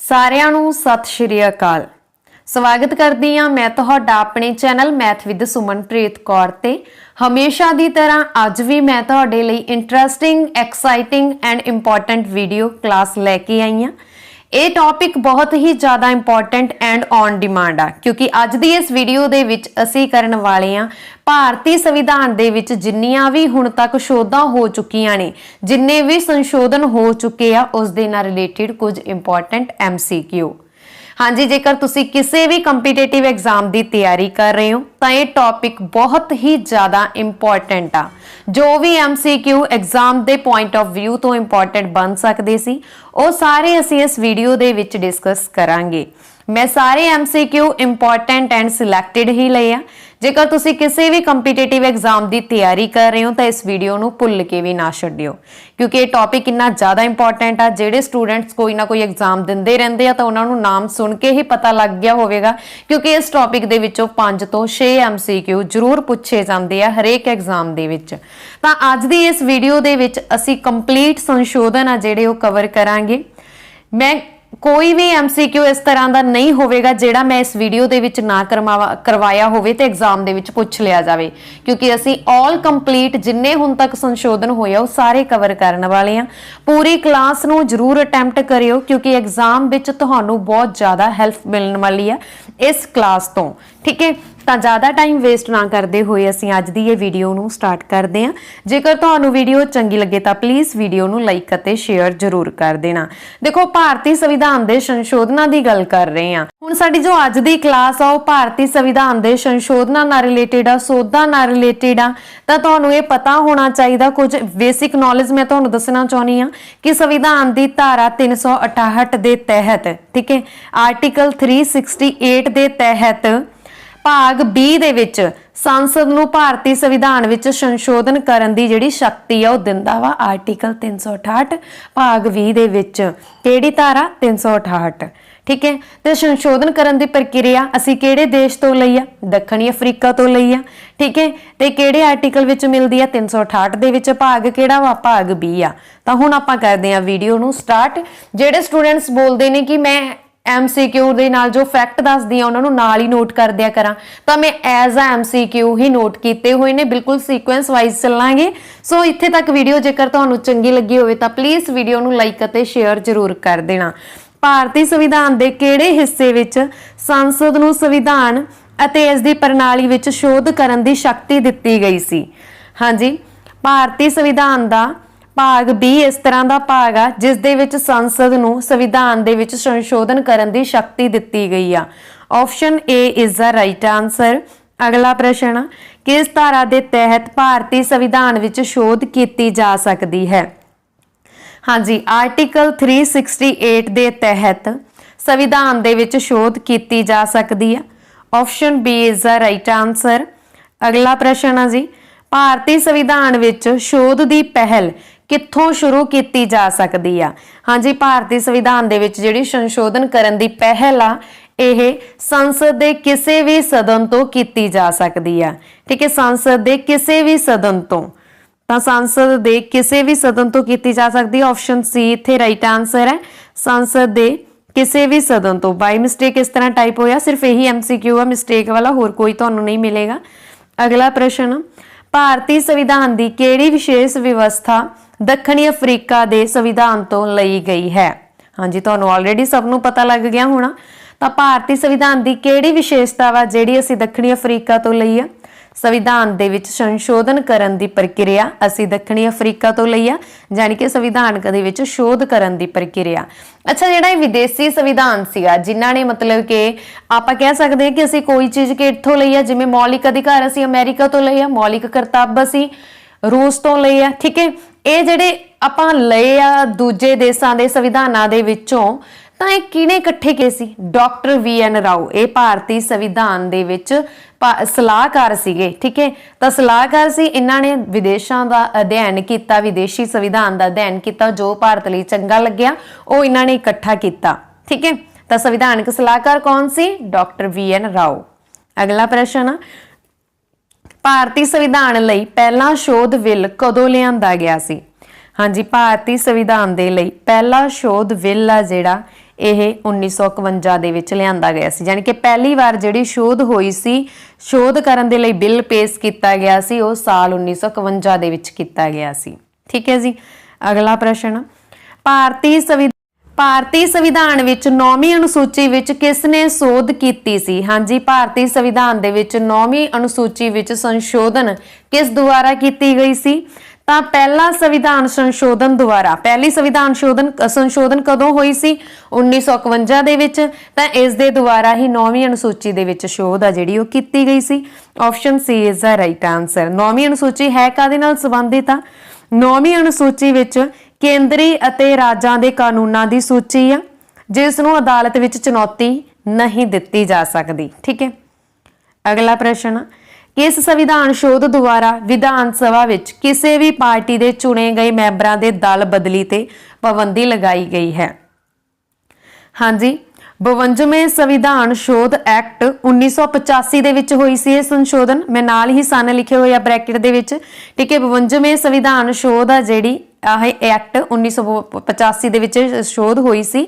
ਸਾਰਿਆਂ ਨੂੰ ਸਤਿ ਸ਼੍ਰੀ ਅਕਾਲ। ਸਵਾਗਤ ਕਰਦੀ ਹਾਂ ਮੈਂ ਤੁਹਾਡਾ ਆਪਣੇ channel math with Sumanpreet Kaur ਤੇ। ਹਮੇਸ਼ਾ ਦੀ ਤਰ੍ਹਾਂ ਅੱਜ ਵੀ ਮੈਂ ਤੁਹਾਡੇ ਲਈ interesting, exciting and important video class ਲੈ ਕੇ ਆਈ ਹਾਂ। ਇਹ ਟੌਪਿਕ ਬਹੁਤ ਹੀ ਜ਼ਿਆਦਾ ਇੰਪੋਰਟੈਂਟ ਐਂਡ ਔਨ ਡਿਮਾਂਡ ਆ, ਕਿਉਂਕਿ ਅੱਜ ਦੀ ਇਸ ਵੀਡੀਓ ਦੇ ਵਿੱਚ ਅਸੀਂ ਕਰਨ ਵਾਲੇ ਹਾਂ ਭਾਰਤੀ ਸੰਵਿਧਾਨ ਦੇ ਵਿੱਚ ਜਿੰਨੀਆਂ ਵੀ ਹੁਣ ਤੱਕ ਸ਼ੋਧਾਂ ਹੋ ਚੁੱਕੀਆਂ ਨੇ, ਜਿੰਨੇ ਵੀ ਸੰਸ਼ੋਧਨ ਹੋ ਚੁੱਕੇ ਆ, ਉਸ ਦੇ ਨਾਲ ਰਿਲੇਟਡ ਕੁਝ ਇੰਪੋਰਟੈਂਟ MCQ। ਹਾਂਜੀ, ਜੇਕਰ ਤੁਸੀਂ ਕਿਸੇ ਵੀ ਕੰਪੀਟੀਟਿਵ ਐਗਜ਼ਾਮ ਦੀ ਤਿਆਰੀ ਕਰ ਰਹੇ ਹੋ ਤਾਂ ਇਹ ਟੌਪਿਕ ਬਹੁਤ ਹੀ ਜ਼ਿਆਦਾ ਇੰਪੋਰਟੈਂਟ ਆ। ਜੋ ਵੀ MCQ ਐਗਜ਼ਾਮ ਦੇ ਪੁਆਇੰਟ ਆਫ ਵਿਊ ਤੋਂ ਇੰਪੋਰਟੈਂਟ ਬਣ ਸਕਦੇ ਸੀ, ਉਹ ਸਾਰੇ ਅਸੀਂ ਇਸ ਵੀਡੀਓ ਦੇ ਵਿੱਚ ਡਿਸਕਸ ਕਰਾਂਗੇ। ਮੈਂ ਸਾਰੇ MCQ ਇੰਪੋਰਟੈਂਟ ਐਂਡ ਸਿਲੈਕਟਡ ਹੀ ਲਏ ਆ। ਜੇਕਰ ਤੁਸੀਂ ਕਿਸੇ ਵੀ ਕੰਪੀਟੀਟਿਵ ਐਗਜ਼ਾਮ ਦੀ ਤਿਆਰੀ ਕਰ ਰਹੇ ਹੋ ਤਾਂ ਇਸ ਵੀਡੀਓ ਨੂੰ ਭੁੱਲ ਕੇ ਵੀ ਨਾ ਛੱਡਿਓ, ਕਿਉਂਕਿ ਇਹ ਟੌਪਿਕ ਇੰਨਾ ਜ਼ਿਆਦਾ ਇੰਪੋਰਟੈਂਟ ਆ। ਜਿਹੜੇ ਸਟੂਡੈਂਟਸ ਕੋਈ ਨਾ ਕੋਈ ਐਗਜ਼ਾਮ ਦਿੰਦੇ ਰਹਿੰਦੇ ਆ ਤਾਂ ਉਹਨਾਂ ਨੂੰ ਨਾਮ ਸੁਣ ਕੇ ਹੀ ਪਤਾ ਲੱਗ ਗਿਆ ਹੋਵੇਗਾ, ਕਿਉਂਕਿ ਇਸ ਟੌਪਿਕ ਦੇ ਵਿੱਚੋਂ 5 ਤੋਂ 6 MCQ ਜ਼ਰੂਰ ਪੁੱਛੇ ਜਾਂਦੇ ਆ ਹਰੇਕ ਐਗਜ਼ਾਮ ਦੇ ਵਿੱਚ। ਤਾਂ ਅੱਜ ਦੀ ਇਸ ਵੀਡੀਓ ਦੇ ਵਿੱਚ ਅਸੀਂ ਕੰਪਲੀਟ ਸੰਸ਼ੋਧਨ ਆ ਜਿਹੜੇ ਉਹ ਕਵਰ ਕਰਾਂਗੇ। ਮੈਂ ਕੋਈ ਵੀ MCQ ਇਸ ਤਰ੍ਹਾਂ ਦਾ ਨਹੀਂ ਹੋਵੇਗਾ ਜਿਹੜਾ ਮੈਂ ਇਸ ਵੀਡੀਓ ਦੇ ਵਿੱਚ ਨਾ ਕਰਵਾਇਆ ਹੋਵੇ ਤੇ ਐਗਜ਼ਾਮ ਦੇ ਵਿੱਚ ਪੁੱਛ ਲਿਆ ਜਾਵੇ, ਕਿਉਂਕਿ ਅਸੀਂ ਆਲ ਕੰਪਲੀਟ ਜਿੰਨੇ ਹੁਣ ਤੱਕ ਸੰਸ਼ੋਧਨ ਹੋਇਆ ਉਹ ਸਾਰੇ ਕਵਰ ਕਰਨ ਵਾਲੇ ਆ। ਪੂਰੀ ਕਲਾਸ ਨੂੰ ਜ਼ਰੂਰ ਅਟੈਂਪਟ ਕਰਿਓ, ਕਿਉਂਕਿ ਐਗਜ਼ਾਮ ਵਿੱਚ ਤੁਹਾਨੂੰ ਬਹੁਤ ਜ਼ਿਆਦਾ ਹੈਲਪ ਮਿਲਣ ਵਾਲੀ ਆ ਇਸ ਕਲਾਸ ਤੋਂ। ਠੀਕ ਹੈ, ਤਾਂ ਜ਼ਿਆਦਾ ਟਾਈਮ ਵੇਸਟ ਨਾ ਕਰਦੇ ਹੋਏ ਅਸੀਂ ਅੱਜ ਦੀ ਇਹ ਵੀਡੀਓ ਨੂੰ ਸਟਾਰਟ ਕਰਦੇ ਹਾਂ। ਜੇਕਰ ਤੁਹਾਨੂੰ ਵੀਡੀਓ ਚੰਗੀ ਲੱਗੇ ਤਾਂ ਪਲੀਜ਼ ਵੀਡੀਓ ਨੂੰ ਲਾਈਕ ਅਤੇ ਸ਼ੇਅਰ ਜ਼ਰੂਰ ਕਰ ਦੇਣਾ। ਦੇਖੋ, ਭਾਰਤੀ ਸੰਵਿਧਾਨ ਦੇ ਸੰਸ਼ੋਧਨਾਂ ਦੀ ਗੱਲ ਕਰ ਰਹੇ ਹਾਂ। ਹੁਣ ਸਾਡੀ ਜੋ ਅੱਜ ਦੀ ਕਲਾਸ ਆ ਉਹ ਭਾਰਤੀ ਸੰਵਿਧਾਨ ਦੇ ਸੰਸ਼ੋਧਨਾਂ ਨਾਲ ਰਿਲੇਟਡ ਆ, ਸੋਧਾਂ ਨਾਲ ਰਿਲੇਟਡ ਆ। ਤਾਂ ਤੁਹਾਨੂੰ ਇਹ ਪਤਾ ਹੋਣਾ ਚਾਹੀਦਾ, ਕੁਝ ਬੇਸਿਕ ਨੌਲੇਜ ਮੈਂ ਤੁਹਾਨੂੰ ਦੱਸਣਾ ਚਾਹੁੰਦੀ ਹਾਂ ਕਿ ਸੰਵਿਧਾਨ ਦੀ ਧਾਰਾ 368 ਦੇ ਤਹਿਤ, ਠੀਕ ਹੈ, ਆਰਟੀਕਲ 368 ਦੇ ਤਹਿਤ ਭਾਗ 20 ਦੇ ਵਿੱਚ ਸੰਸਦ ਨੂੰ ਭਾਰਤੀ ਸੰਵਿਧਾਨ ਵਿੱਚ ਸੰਸ਼ੋਧਨ ਕਰਨ ਦੀ ਜਿਹੜੀ ਸ਼ਕਤੀ ਆ ਉਹ ਦਿੰਦਾ ਵਾ ਆਰਟੀਕਲ 368 ਭਾਗ 20 ਦੇ ਵਿੱਚ। ਕਿਹੜੀ ਧਾਰਾ? 368। ਠੀਕ ਹੈ, ਤੇ ਸੰਸ਼ੋਧਨ ਕਰਨ ਦੀ ਪ੍ਰਕਿਰਿਆ ਅਸੀਂ ਕਿਹੜੇ ਦੇਸ਼ ਤੋਂ ਲਈ ਆ? ਦੱਖਣੀ ਅਫਰੀਕਾ ਤੋਂ ਲਈ ਆ। ਠੀਕ ਹੈ, ਤੇ ਕਿਹੜੇ ਆਰਟੀਕਲ ਵਿੱਚ ਮਿਲਦੀ ਆ? 368 ਦੇ ਵਿੱਚ। ਭਾਗ ਕਿਹੜਾ ਵਾ? ਭਾਗ 20 ਆ। ਤਾਂ ਹੁਣ ਆਪਾਂ ਕਰਦੇ ਆ ਵੀਡੀਓ ਨੂੰ ਸਟਾਰਟ। ਜਿਹੜੇ ਸਟੂਡੈਂਟਸ ਬੋਲਦੇ ਨੇ ਕਿ ਮੈਂ MCQ ਦੇ ਨਾਲ ਜੋ ਫੈਕਟ ਦੱਸਦੀ ਆ ਉਹਨਾਂ ਨੂੰ ਨਾਲ ਹੀ ਨੋਟ ਕਰ ਦਿਆ ਕਰਾਂ, ਤਾਂ ਮੈਂ as a MCQ he note ਕੀਤੇ ਹੋਏ ਨੇ, ਬਿਲਕੁਲ ਸੀਕੁਐਂਸ ਵਾਈਜ਼ ਚੱਲਾਂਗੇ। ਸੋ ਇੱਥੇ ਤੱਕ ਵੀਡੀਓ ਜੇਕਰ ਤੁਹਾਨੂੰ ਚੰਗੀ ਲੱਗੀ ਹੋਵੇ ਤਾਂ ਪਲੀਜ਼ ਵੀਡੀਓ ਨੂੰ ਲਾਈਕ ਅਤੇ ਸ਼ੇਅਰ ਜ਼ਰੂਰ ਕਰ ਦੇਣਾ। ਭਾਰਤੀ ਸੰਵਿਧਾਨ ਦੇ ਕਿਹੜੇ ਹਿੱਸੇ ਵਿੱਚ ਸੰਸਦ ਨੂੰ ਸੰਵਿਧਾਨ ਅਤੇ ਇਸ ਦੀ ਪ੍ਰਣਾਲੀ ਵਿੱਚ ਸ਼ੋਧ ਕਰਨ ਦੀ ਸ਼ਕਤੀ ਦਿੱਤੀ ਗਈ ਸੀ? ਹਾਂਜੀ, ਭਾਰਤੀ ਸੰਵਿਧਾਨ ਦਾ ਭਾਗ 20 ਇਸ ਤਰ੍ਹਾਂ ਦਾ ਭਾਗ ਆ ਜਿਸ ਦੇ ਵਿੱਚ ਸੰਸਦ ਨੂੰ ਸੰਵਿਧਾਨ ਦੇ ਵਿੱਚ ਸੰਸ਼ੋਧਨ ਕਰਨ ਦੀ ਸ਼ਕਤੀ ਦਿੱਤੀ ਗਈ ਆ। Option A is the right answer. ਅਗਲਾ ਪ੍ਰਸ਼ਨ, ਕਿਸ ਧਾਰਾ ਦੇ ਤਹਿਤ ਭਾਰਤੀ ਸੰਵਿਧਾਨ ਵਿੱਚ ਸ਼ੋਧ ਕੀਤੀ ਜਾ ਸਕਦੀ ਹੈ? ਹਾਂਜੀ, ਆਰਟੀਕਲ 368 ਦੇ ਤਹਿਤ ਸੰਵਿਧਾਨ ਦੇ ਵਿੱਚ ਸ਼ੋਧ ਕੀਤੀ ਜਾ ਸਕਦੀ ਆ। Option B is the right answer. ਅਗਲਾ ਪ੍ਰਸ਼ਨ ਆ ਜੀ, ਭਾਰਤੀ ਸੰਵਿਧਾਨ ਵਿੱਚ ਸ਼ੋਧ ਦੀ ਪਹਿਲ ਕਿੱਥੋਂ ਸ਼ੁਰੂ ਕੀਤੀ ਜਾ ਸਕਦੀ ਆ? ਹਾਂਜੀ, ਭਾਰਤੀ ਸੰਵਿਧਾਨ ਦੇ ਵਿੱਚ ਜਿਹੜੀ ਸੰਸ਼ੋਧਨ ਕਰਨ ਦੀ ਪਹਿਲ ਆ ਇਹ ਸੰਸਦ ਦੇ ਕਿਸੇ ਵੀ ਸਦਨ ਤੋਂ ਕੀਤੀ ਜਾ ਸਕਦੀ ਆ। ਠੀਕ ਹੈ, ਸੰਸਦ ਦੇ ਕਿਸੇ ਵੀ ਸਦਨ ਤੋਂ। ਤਾਂ ਸੰਸਦ ਦੇ ਕਿਸੇ ਵੀ ਸਦਨ ਤੋਂ ਕੀਤੀ ਜਾ ਸਕਦੀ ਹੈ। ਆਪਸ਼ਨ C ਇੱਥੇ ਰਾਈਟ ਆਨਸਰ ਹੈ, ਸੰਸਦ ਦੇ ਕਿਸੇ ਵੀ ਸਦਨ ਤੋਂ। ਬਾਈ ਮਿਸਟੇਕ ਇਸ ਤਰ੍ਹਾਂ ਟਾਈਪ ਹੋਇਆ, ਸਿਰਫ ਇਹੀ MCQ ਆ ਮਿਸਟੇਕ ਵਾਲਾ, ਹੋਰ ਕੋਈ ਤੁਹਾਨੂੰ ਨਹੀਂ ਮਿਲੇਗਾ। ਅਗਲਾ ਪ੍ਰਸ਼ਨ, ਭਾਰਤੀ ਸੰਵਿਧਾਨ ਦੀ ਕਿਹੜੀ ਵਿਸ਼ੇਸ਼ ਵਿਵਸਥਾ ਦੱਖਣੀ ਅਫਰੀਕਾ ਦੇ ਸੰਵਿਧਾਨ ਤੋਂ ਲਈ ਗਈ ਹੈ? ਹਾਂਜੀ, ਤੁਹਾਨੂੰ ਆਲਰੇਡੀ ਸਭ ਨੂੰ ਪਤਾ ਲੱਗ ਗਿਆ ਹੋਣਾ। ਤਾਂ ਭਾਰਤੀ ਸੰਵਿਧਾਨ ਦੀ ਕਿਹੜੀ ਵਿਸ਼ੇਸ਼ਤਾ ਵਾ ਜਿਹੜੀ ਅਸੀਂ ਦੱਖਣੀ ਅਫਰੀਕਾ ਤੋਂ ਲਈ ਆ? ਸੰਵਿਧਾਨ ਦੇ ਵਿੱਚ ਸੰਸ਼ੋਧਨ ਕਰਨ ਦੀ ਪ੍ਰਕਿਰਿਆ ਅਸੀਂ ਦੱਖਣੀ ਅਫਰੀਕਾ ਤੋਂ ਲਈ ਆ, ਯਾਨੀ ਕਿ ਸੰਵਿਧਾਨ ਦੇ ਵਿੱਚ ਸ਼ੋਧ ਕਰਨ ਦੀ ਪ੍ਰਕਿਰਿਆ। ਅੱਛਾ, ਜਿਹੜਾ ਇਹ ਵਿਦੇਸ਼ੀ ਸੰਵਿਧਾਨ ਸੀਗਾ ਜਿਨ੍ਹਾਂ ਨੇ ਮਤਲਬ ਕਿ ਆਪਾਂ ਕਹਿ ਸਕਦੇ ਹਾਂ ਕਿ ਅਸੀਂ ਕੋਈ ਚੀਜ਼ ਕਿੱਥੋਂ ਲਈ ਆ, ਜਿਵੇਂ ਮੌਲਿਕ ਅਧਿਕਾਰ ਅਸੀਂ ਅਮਰੀਕਾ ਤੋਂ ਲਈ ਆ, ਮੌਲਿਕ ਕਰਤੱਵ ਅਸੀਂ ਰੂਸ ਤੋਂ ਲਈ ਆ। ਠੀਕ ਹੈ, ਇਹ ਜਿਹੜੇ ਆਪਾਂ ਲਏ ਆ ਦੂਜੇ ਦੇਸ਼ਾਂ ਦੇ ਸੰਵਿਧਾਨਾਂ ਦੇ ਵਿੱਚੋਂ, ਤਾਂ ਇਹ ਕਿਹਨੇ ਇਕੱਠੇ ਕੀਤੇ ਸੀ? ਡਾਕਟਰ VN ਰਾਓ ਇਹ ਭਾਰਤੀ ਸੰਵਿਧਾਨ ਦੇ ਵਿੱਚ ਸਲਾਹਕਾਰ ਸੀਗੇ। ਠੀਕ ਹੈ, ਤਾਂ ਸਲਾਹਕਾਰ ਸੀ, ਇਹਨਾਂ ਨੇ ਵਿਦੇਸ਼ਾਂ ਦਾ ਅਧਿਐਨ ਕੀਤਾ, ਵਿਦੇਸ਼ੀ ਸੰਵਿਧਾਨ ਦਾ ਅਧਿਐਨ ਕੀਤਾ, ਜੋ ਭਾਰਤ ਲਈ ਚੰਗਾ ਲੱਗਿਆ ਉਹ ਇਹਨਾਂ ਨੇ ਇਕੱਠਾ ਕੀਤਾ। ਠੀਕ ਹੈ, ਤਾਂ ਸੰਵਿਧਾਨਕ ਸਲਾਹਕਾਰ ਕੌਣ ਸੀ? Doctor VN Rao. ਅਗਲਾ ਪ੍ਰਸ਼ਨ, ਭਾਰਤੀ ਸੰਵਿਧਾਨ ਲਈ ਪਹਿਲਾ ਸ਼ੋਧ ਬਿੱਲ ਕਦੋਂ ਲਿਆਂਦਾ ਗਿਆ ਸੀ? ਹਾਂਜੀ, ਭਾਰਤੀ ਸੰਵਿਧਾਨ ਦੇ ਲਈ ਪਹਿਲਾ ਸ਼ੋਧ ਬਿੱਲ ਆ ਜਿਹੜਾ ਇਹ 1951 ਦੇ ਵਿੱਚ ਲਿਆਂਦਾ ਗਿਆ ਸੀ। ਯਾਨੀ ਕਿ ਪਹਿਲੀ ਵਾਰ ਜਿਹੜੀ ਸ਼ੋਧ ਹੋਈ ਸੀ, ਸ਼ੋਧ ਕਰਨ ਦੇ ਲਈ ਬਿੱਲ ਪੇਸ਼ ਕੀਤਾ ਗਿਆ ਸੀ, ਉਹ ਸਾਲ 1951 ਦੇ ਵਿੱਚ ਕੀਤਾ ਗਿਆ ਸੀ। ਠੀਕ ਹੈ ਜੀ। ਅਗਲਾ ਪ੍ਰਸ਼ਨ, ਭਾਰਤੀ ਸੰਵਿਧਾਨ ਵਿੱਚ 9ਵੀਂ ਅਨੁਸੂਚੀ ਵਿੱਚ ਕਿਸ ਨੇ ਸੋਧ ਕੀਤੀ ਸੀ? ਹਾਂਜੀ, ਭਾਰਤੀ ਸੰਵਿਧਾਨ ਦੇ ਵਿੱਚ 9ਵੀਂ ਅਨੁਸੂਚੀ ਵਿੱਚ ਸੰਸ਼ੋਧਨ ਕਿਸ ਦੁਆਰਾ ਕੀਤੀ ਗਈ ਸੀ? ਤਾਂ ਪਹਿਲੀ ਸੰਵਿਧਾਨ ਸੰਸ਼ੋਧਨ ਕਦੋਂ ਹੋਈ ਸੀ? 1951 ਦੇ ਵਿੱਚ। ਤਾਂ ਇਸ ਦੇ ਦੁਆਰਾ ਹੀ 9ਵੀਂ ਅਨੁਸੂਚੀ ਦੇ ਵਿੱਚ ਸ਼ੋਧ ਆ ਜਿਹੜੀ ਉਹ ਕੀਤੀ ਗਈ ਸੀ। Option C is the right answer. 9ਵੀਂ ਅਨੁਸੂਚੀ ਹੈ ਕਾਹਦੇ ਨਾਲ ਸੰਬੰਧਿਤ ਆ? 9ਵੀਂ ਅਨੁਸੂਚੀ ਵਿੱਚ ਕੇਂਦਰੀ ਅਤੇ ਰਾਜਾਂ ਦੇ ਕਾਨੂੰਨਾਂ ਦੀ ਸੂਚੀ ਆ, ਜਿਸ ਨੂੰ ਅਦਾਲਤ ਵਿੱਚ ਚੁਣੌਤੀ ਨਹੀਂ ਦਿੱਤੀ ਜਾ ਸਕਦੀ। ਠੀਕ ਹੈ। ਅਗਲਾ ਪ੍ਰਸ਼ਨ, ਕਿਸ ਸੰਵਿਧਾਨ ਸ਼ੋਧ ਦੁਆਰਾ ਵਿਧਾਨ ਸਭਾ ਵਿੱਚ ਕਿਸੇ ਵੀ ਪਾਰਟੀ ਦੇ ਚੁਣੇ ਗਏ ਮੈਂਬਰਾਂ ਦੇ ਦਲ ਬਦਲੀ ਤੇ ਪਾਬੰਦੀ ਲਗਾਈ ਗਈ ਹੈ? ਹਾਂਜੀ, 52ਵੇਂ ਸੰਵਿਧਾਨ ਸ਼ੋਧ ਐਕਟ 1985 ਦੇ ਵਿੱਚ ਹੋਈ ਸੀ ਇਹ ਸੰਸ਼ੋਧਨ। ਮੈਂ ਨਾਲ ਹੀ ਸਨ ਲਿਖੇ ਹੋਏ ਆ ਬ੍ਰੈਕਟ ਦੇ ਵਿੱਚ। ਠੀਕ ਹੈ। 52ਵੇਂ ਸੰਵਿਧਾਨ ਸ਼ੋਧ ਆ ਜਿਹੜੀ ਇਹ ਐਕਟ 1985 ਦੇ ਵਿੱਚ ਸ਼ੋਧ ਹੋਈ ਸੀ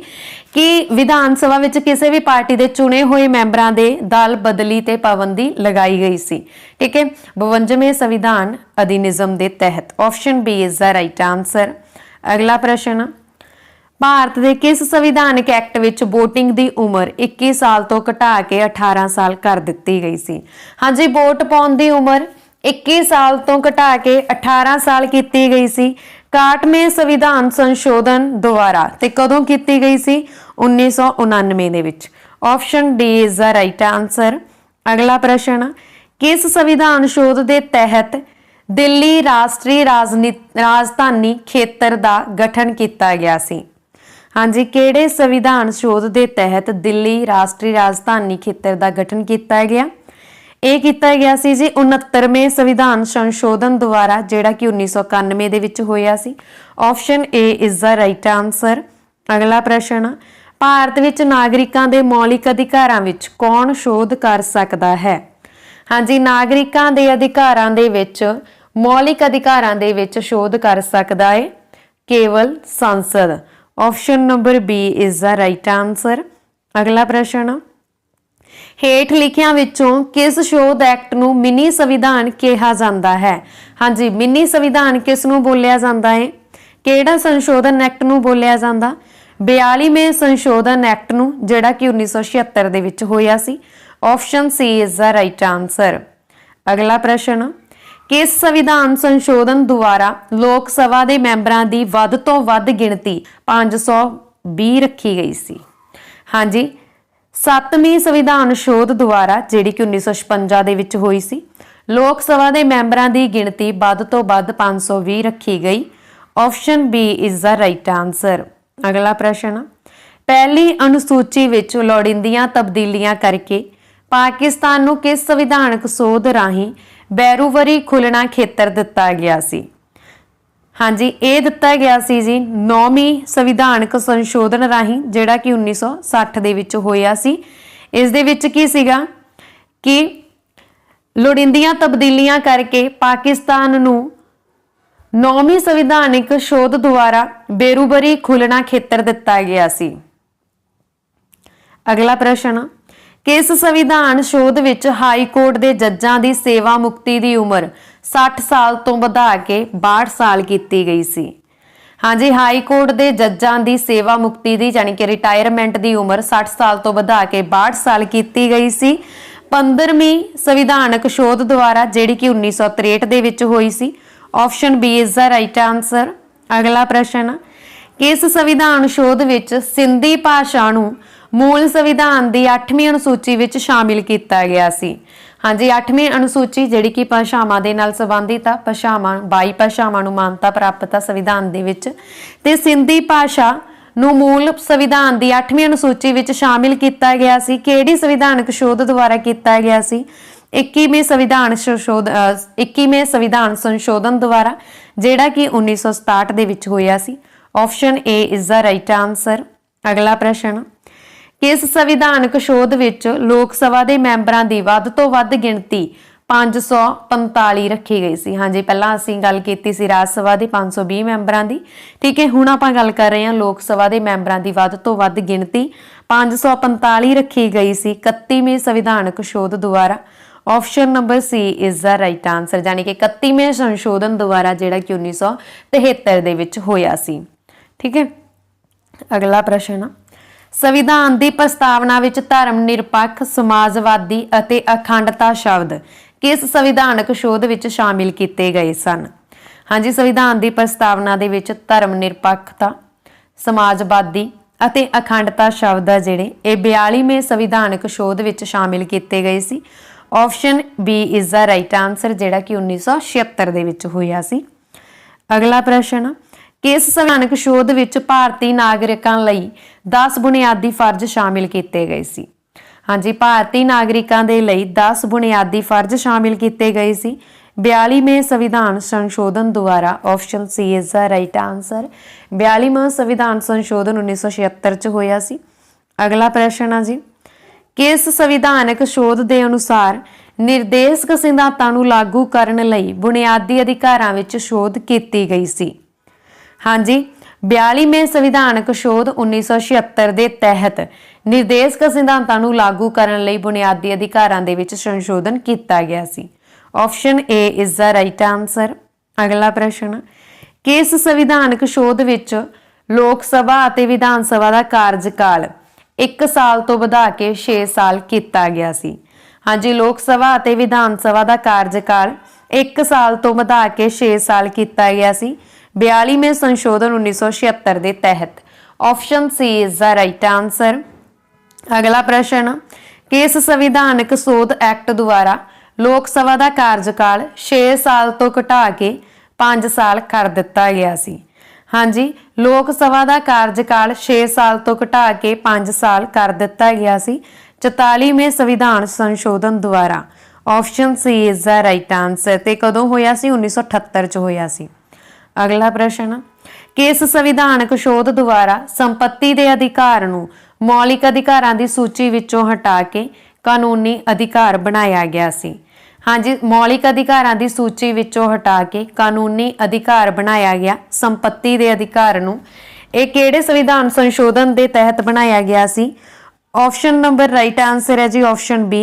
ਕਿ ਵਿਧਾਨ ਸਭਾ ਵਿੱਚ ਕਿਸੇ ਵੀ ਪਾਰਟੀ ਦੇ ਚੁਣੇ ਹੋਏ ਮੈਂਬਰਾਂ ਦੇ ਦਲ ਬਦਲੀ ਤੇ ਪਾਬੰਦੀ ਲਗਾਈ ਗਈ ਸੀ। ਠੀਕ ਹੈ। 52ਵੇਂ ਸੰਵਿਧਾਨ ਅਧਿਨਿਯਮ ਦੇ ਤਹਿਤ। Option B is the right answer. ਅਗਲਾ ਪ੍ਰਸ਼ਨ, ਭਾਰਤ ਦੇ ਕਿਸ ਸੰਵਿਧਾਨਕ ਐਕਟ ਵਿੱਚ VOTING ਦੀ ਉਮਰ 21 ਸਾਲ ਤੋਂ ਘਟਾ ਕੇ 18 ਸਾਲ ਕਰ ਦਿੱਤੀ ਗਈ ਸੀ? ਹਾਂਜੀ, ਵੋਟ ਪਾਉਣ ਦੀ ਉਮਰ 21 ਸਾਲ ਤੋਂ ਘਟਾ ਕੇ 18 ਸਾਲ ਕੀਤੀ ਗਈ ਸੀ 61ਵੇਂ ਸੰਵਿਧਾਨ ਸੰਸ਼ੋਧਨ ਦੁਆਰਾ। ਤੇ ਕਦੋਂ ਕੀਤੀ ਗਈ ਸੀ? 1999 ਦੇ ਵਿੱਚ। Option D is the right answer. ਅਗਲਾ ਪ੍ਰਸ਼ਨ, ਕਿਸ ਸੰਵਿਧਾਨ ਸ਼ੋਧ ਦੇ ਤਹਿਤ ਦਿੱਲੀ ਰਾਸ਼ਟਰੀ ਰਾਜਧਾਨੀ ਖੇਤਰ ਦਾ ਗਠਨ ਕੀਤਾ ਗਿਆ ਸੀ? ਹਾਂਜੀ, ਕਿਹੜੇ ਸੰਵਿਧਾਨ ਸ਼ੋਧ ਦੇ ਤਹਿਤ ਦਿੱਲੀ ਰਾਸ਼ਟਰੀ ਰਾਜਧਾਨੀ ਖੇਤਰ ਦਾ ਗਠਨ ਕੀਤਾ ਗਿਆ? ਇਹ ਕੀਤਾ ਗਿਆ ਸੀ ਜੀ 69ਵੇਂ ਸੰਵਿਧਾਨ ਸੰਸ਼ੋਧਨ ਦੁਆਰਾ, ਜਿਹੜਾ ਕਿ 1991 ਦੇ ਵਿੱਚ ਹੋਇਆ ਸੀ। Option A is the right answer. ਅਗਲਾ ਪ੍ਰਸ਼ਨ, ਭਾਰਤ ਵਿੱਚ ਨਾਗਰਿਕਾਂ ਦੇ ਮੌਲਿਕ ਅਧਿਕਾਰਾਂ ਵਿੱਚ ਕੌਣ ਸ਼ੋਧ ਕਰ ਸਕਦਾ ਹੈ? ਹਾਂਜੀ, ਨਾਗਰਿਕਾਂ ਦੇ ਅਧਿਕਾਰਾਂ ਦੇ ਵਿੱਚ, ਮੌਲਿਕ ਅਧਿਕਾਰਾਂ ਦੇ ਵਿੱਚ ਸ਼ੋਧ ਕਰ ਸਕਦਾ ਹੈ ਕੇਵਲ ਸੰਸਦ। Option number B is the right answer. ਅਗਲਾ ਪ੍ਰਸ਼ਨ, ਹੇਠ ਲਿਖਿਆਂ ਵਿੱਚੋਂ ਕਿਸ ਸ਼ੋਧ ਐਕਟ ਨੂੰ ਮਿਨੀ ਸੰਵਿਧਾਨ ਕਿਹਾ ਜਾਂਦਾ ਹੈ? ਹਾਂਜੀ, ਮਿਨੀ ਸੰਵਿਧਾਨ ਕਿਸ ਨੂੰ ਬੋਲਿਆ ਜਾਂਦਾ ਹੈ? ਕਿਹੜਾ ਸੰਸ਼ੋਧਨ ਐਕਟ ਨੂੰ ਬੋਲਿਆ ਜਾਂਦਾ? 42ਵੇਂ ਸੰਸ਼ੋਧਨ ਐਕਟ ਨੂੰ, ਜਿਹੜਾ ਕਿ 1976 ਦੇ ਵਿੱਚ ਹੋਇਆ ਸੀ। Option C is the right answer. ਅਗਲਾ ਪ੍ਰਸ਼ਨ, ਕਿਸ ਸੰਵਿਧਾਨ ਸੰਸ਼ੋਧਨ ਦੁਆਰਾ ਲੋਕ ਸਭਾ ਦੇ ਮੈਂਬਰਾਂ ਦੀ ਵੱਧ ਤੋਂ ਵੱਧ ਗਿਣਤੀ 520 ਰੱਖੀ ਗਈ ਸੀ? ਹਾਂਜੀ, 7ਵੀਂ ਸੰਵਿਧਾਨ ਸ਼ੋਧ ਦੁਆਰਾ, ਜਿਹੜੀ ਕਿ 1956 ਦੇ ਵਿੱਚ ਹੋਈ ਸੀ, ਲੋਕ ਸਭਾ ਦੇ ਮੈਂਬਰਾਂ ਦੀ ਗਿਣਤੀ ਵੱਧ ਤੋਂ ਵੱਧ 520 ਰੱਖੀ ਗਈ। Option B is the right answer. ਅਗਲਾ ਪ੍ਰਸ਼ਨ, ਪਹਿਲੀ ਅਨੁਸੂਚੀ ਵਿੱਚ ਲੋੜੀਂਦੀਆਂ ਤਬਦੀਲੀਆਂ ਕਰਕੇ ਪਾਕਿਸਤਾਨ ਨੂੰ ਕਿਸ ਸੰਵਿਧਾਨਕ ਸੋਧ ਰਾਹੀਂ ਬੈਰੂਵਰੀ ਖੁੱਲਣਾ ਖੇਤਰ ਦਿੱਤਾ ਗਿਆ ਸੀ? ਹਾਂਜੀ, ਇਹ ਦਿੱਤਾ ਗਿਆ ਸੀ ਜੀ 9ਵੀਂ ਸੰਵਿਧਾਨਕ ਸੰਸ਼ੋਧਨ ਰਾਹੀਂ, ਜਿਹੜਾ ਕਿ 1960 ਦੇ ਵਿੱਚ ਹੋਇਆ ਸੀ। ਇਸ ਦੇ ਵਿੱਚ ਕੀ ਸੀਗਾ ਕਿ ਲੋੜੀਂਦੀਆਂ ਤਬਦੀਲੀਆਂ ਕਰਕੇ ਪਾਕਿਸਤਾਨ ਨੂੰ 9ਵੀਂ ਸੰਵਿਧਾਨਕ ਸ਼ੋਧ ਦੁਆਰਾ ਬੇਰੂਬਰੀ ਖੁੱਲਣਾ ਖੇਤਰ ਦਿੱਤਾ ਗਿਆ ਸੀ। ਅਗਲਾ ਪ੍ਰਸ਼ਨ, ਕਿਸ ਸੰਵਿਧਾਨ ਸ਼ੋਧ ਵਿੱਚ ਹਾਈ ਕੋਰਟ ਦੇ ਜੱਜਾਂ ਦੀ ਸੇਵਾ ਮੁਕਤੀ ਦੀ ਉਮਰ 60 ਸਾਲ ਤੋਂ ਵਧਾ ਕੇ 62 ਸਾਲ ਕੀਤੀ ਗਈ ਸੀ? ਹਾਂਜੀ, ਹਾਈ ਕੋਰਟ ਦੇ ਜੱਜਾਂ ਦੀ ਸੇਵਾ ਮੁਕਤੀ ਦੀ, ਯਾਨੀ ਕਿ ਰਿਟਾਇਰਮੈਂਟ ਦੀ ਉਮਰ 60 ਸਾਲ ਤੋਂ ਵਧਾ ਕੇ 62 ਸਾਲ ਕੀਤੀ ਗਈ ਸੀ 15ਵੀਂ ਸੰਵਿਧਾਨਕ ਸ਼ੋਧ ਦੁਆਰਾ, ਜਿਹੜੀ ਕਿ 1963 ਦੇ ਵਿੱਚ ਹੋਈ ਸੀ। Option B is the right answer. ਅਗਲਾ ਪ੍ਰਸ਼ਨ, ਕਿਸ ਸੰਵਿਧਾਨ ਸ਼ੋਧ ਵਿੱਚ ਸਿੰਧੀ ਭਾਸ਼ਾ ਨੂੰ ਮੂਲ ਸੰਵਿਧਾਨ ਦੀ 8ਵੀਂ ਅਨੁਸੂਚੀ ਵਿੱਚ ਸ਼ਾਮਿਲ ਕੀਤਾ ਗਿਆ ਸੀ? ਹਾਂਜੀ, 8ਵੀਂ ਅਨੁਸੂਚੀ ਜਿਹੜੀ ਕਿ ਭਾਸ਼ਾਵਾਂ ਦੇ ਨਾਲ ਸੰਬੰਧਿਤ ਆ, ਭਾਸ਼ਾਵਾਂ 22 ਭਾਸ਼ਾਵਾਂ ਨੂੰ ਮਾਨਤਾ ਪ੍ਰਾਪਤ ਆ ਸੰਵਿਧਾਨ ਦੇ ਵਿੱਚ, ਤੇ ਸਿੰਧੀ ਭਾਸ਼ਾ ਨੂੰ ਮੂਲ ਸੰਵਿਧਾਨ ਦੀ 8ਵੀਂ ਅਨੁਸੂਚੀ ਵਿੱਚ ਸ਼ਾਮਿਲ ਕੀਤਾ ਗਿਆ ਸੀ। ਕਿਹੜੀ ਸੰਵਿਧਾਨਕ ਸ਼ੋਧ ਦੁਆਰਾ ਕੀਤਾ ਗਿਆ ਸੀ? 21ਵੇਂ ਸੰਵਿਧਾਨ ਸੰਸ਼ੋਧਨ ਦੁਆਰਾ, ਜਿਹੜਾ ਕਿ 1967 ਦੇ ਵਿੱਚ ਹੋਇਆ ਸੀ। Option A is the right answer. ਅਗਲਾ ਪ੍ਰਸ਼ਨ, ਕਿਸ ਸੰਵਿਧਾਨਕ ਸ਼ੋਧ ਵਿੱਚ ਲੋਕ ਸਭਾ ਦੇ ਮੈਂਬਰਾਂ ਦੀ ਵੱਧ ਤੋਂ ਵੱਧ ਗਿਣਤੀ 545 रखी गई सी। हाँ जी, पहला असीं गल कीती सी राज सभा दी 520 मैंबरां दी। ठीक है, हुण आपां गल कर रहे हां लोक सभा दे मैंबरां दी वध तो वध गिणती 545 रखी गई सी 31वें संविधानक शोध द्वारा। Option number C is the right answer, यानी कि 31वें संशोधन द्वारा जिहड़ा कि 1973 दे विच होया सी। ठीक है, अगला प्रश्न आ, संविधान की प्रस्तावना विच धर्म निरपक्ष, समाजवादी अते अखंडता शब्द किस संविधानक शोध विच शामिल किए गए सन? हाँ जी, संविधान की प्रस्तावना दे विच धर्म निरपक्षता, समाजवादी अते अखंडता शब्द आ जिहड़े ये 42वें संविधानक शोध विच शामिल किए गए सी। Option B is the right answer, जिहड़ा कि 1976 दे विच होया सी। अगला प्रश्न, किस संविधानक शोध विच भारतीय नागरिकां लई 10 बुनियादी फर्ज शामिल किए गए सी? हाँ जी, भारतीय नागरिकां दे लई 10 बुनियादी फर्ज शामिल किए गए सी 42वें संविधान संशोधन द्वारा। Option C is the right answer, 42वां संविधान संशोधन 1976 च होया सी। अगला प्रश्न है जी, किस संविधानक शोध के अनुसार निर्देशक सिद्धांतां नूं लागू करन लई बुनियादी अधिकारां विच शोध की गई सी? हाँ जी, 42वें संविधानक शोध 1976 के तहत निर्देशक सिद्धांतां नूं लागू करन लई बुनियादी अधिकारां दे विच संशोधन किया गया सी। Option A is the right answer. अगला प्रश्न, किस संविधानक शोध विच लोक सभा अते विधान सभा का कार्यकाल 1 साल तो वधा के 6 साल किया गया सी? हाँ जी, लोक सभा अते विधान सभा का कार्यकाल 1 साल तो वधा के 6 साल किया गया सी 42वें संशोधन 1976 के तहत। Option C is the right answer. अगला प्रश्न, किस संविधानक शोध एक्ट द्वारा लोक सभा का कार्यकाल 6 साल तो घटा के 5 साल कर दिता गया सी? हाँ जी, लोक सभा का कार्यकाल 6 साल तो घटा के 5 साल कर दिता गया सी 44वें संविधान संशोधन द्वारा। Option C is the right answer. ते कदों होया सी? 1978 च होया सी। अगला प्रश्न, किस संविधानक शोध द्वारा संपत्ति के अधिकार नूं मौलिक अधिकारां दी सूची विचों हटा के कानूनी अधिकार बनाया गया सी? हाँ जी, मौलिक अधिकारां दी सूची विचों हटा के कानूनी अधिकार बनाया गया संपत्ति के अधिकार नूं। ये किहड़े संविधान संशोधन के तहत बनाया गया सी? ऑप्शन नंबर राइट आंसर है जी ऑप्शन बी,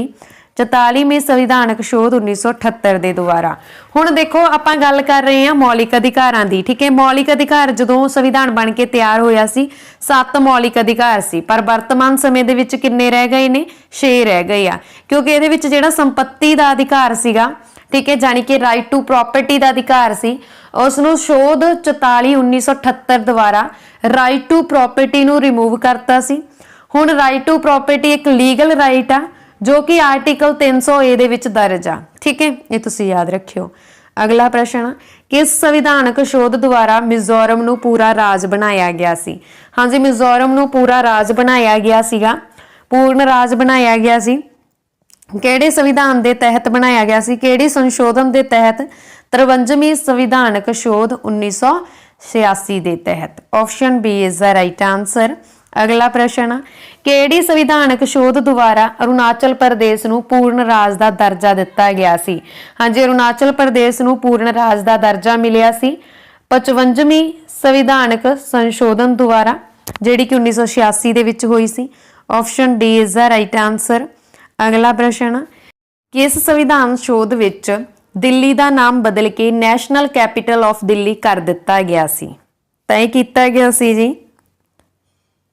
44वें संविधानक शोध 1978 के द्वारा। हुण देखो आपां गल कर रहे हैं मौलिक अधिकारां दी। ठीक है, मौलिक अधिकार जदों संविधान बन के तैयार होया सी 7 मौलिक अधिकार सी, पर वर्तमान समय दे विच किन्ने रह गए ने? 6 रह गए आ, क्योंकि इहदे विच जिहड़ा संपत्ति का अधिकार सीगा, ठीक है, जानी कि राइट टू प्रॉपर्टी का अधिकार सी, उसनूं शोध 44/1978 द्वारा राइट टू प्रॉपर्टी नूं रिमूव करता सी। हुण राइट टू प्रॉपर्टी एक लीगल राइट आ जो कि आर्टिकल 300A दे विच दर्ज आ। ठीक है, ये तुसीं याद रखियो। अगला प्रश्न, किस संविधानक शोध द्वारा मिजोरम नूं पूरा राज बनाया गया सी? हाँ जी, मिजोरम नूं पूरा राज बनाया गया सीगा, पूर्ण राज बनाया गया सी। किहड़े संविधान के तहत बनाया गया सी? किहड़ी संशोधन के तहत? 53वीं संविधानक शोध 1986 के तहत। Option B is the right answer. अगला प्रश्न, किहड़ी संविधानक शोध द्वारा अरुणाचल प्रदेश नूं पूर्ण राज का दर्जा दिता गया सी? हाँ जी, अरुणाचल प्रदेश नूं पूर्ण राज का दर्जा मिलिया सी 55वीं संविधानक संशोधन द्वारा, जिहड़ी कि 1986 दे विच होई सी। Option D is the right answer. अगला प्रश्न, किस संविधान शोध विच दिल्ली का नाम बदल के नैशनल कैपिटल ऑफ दिल्ली कर दिता गया सी? तय किया गया सी जी,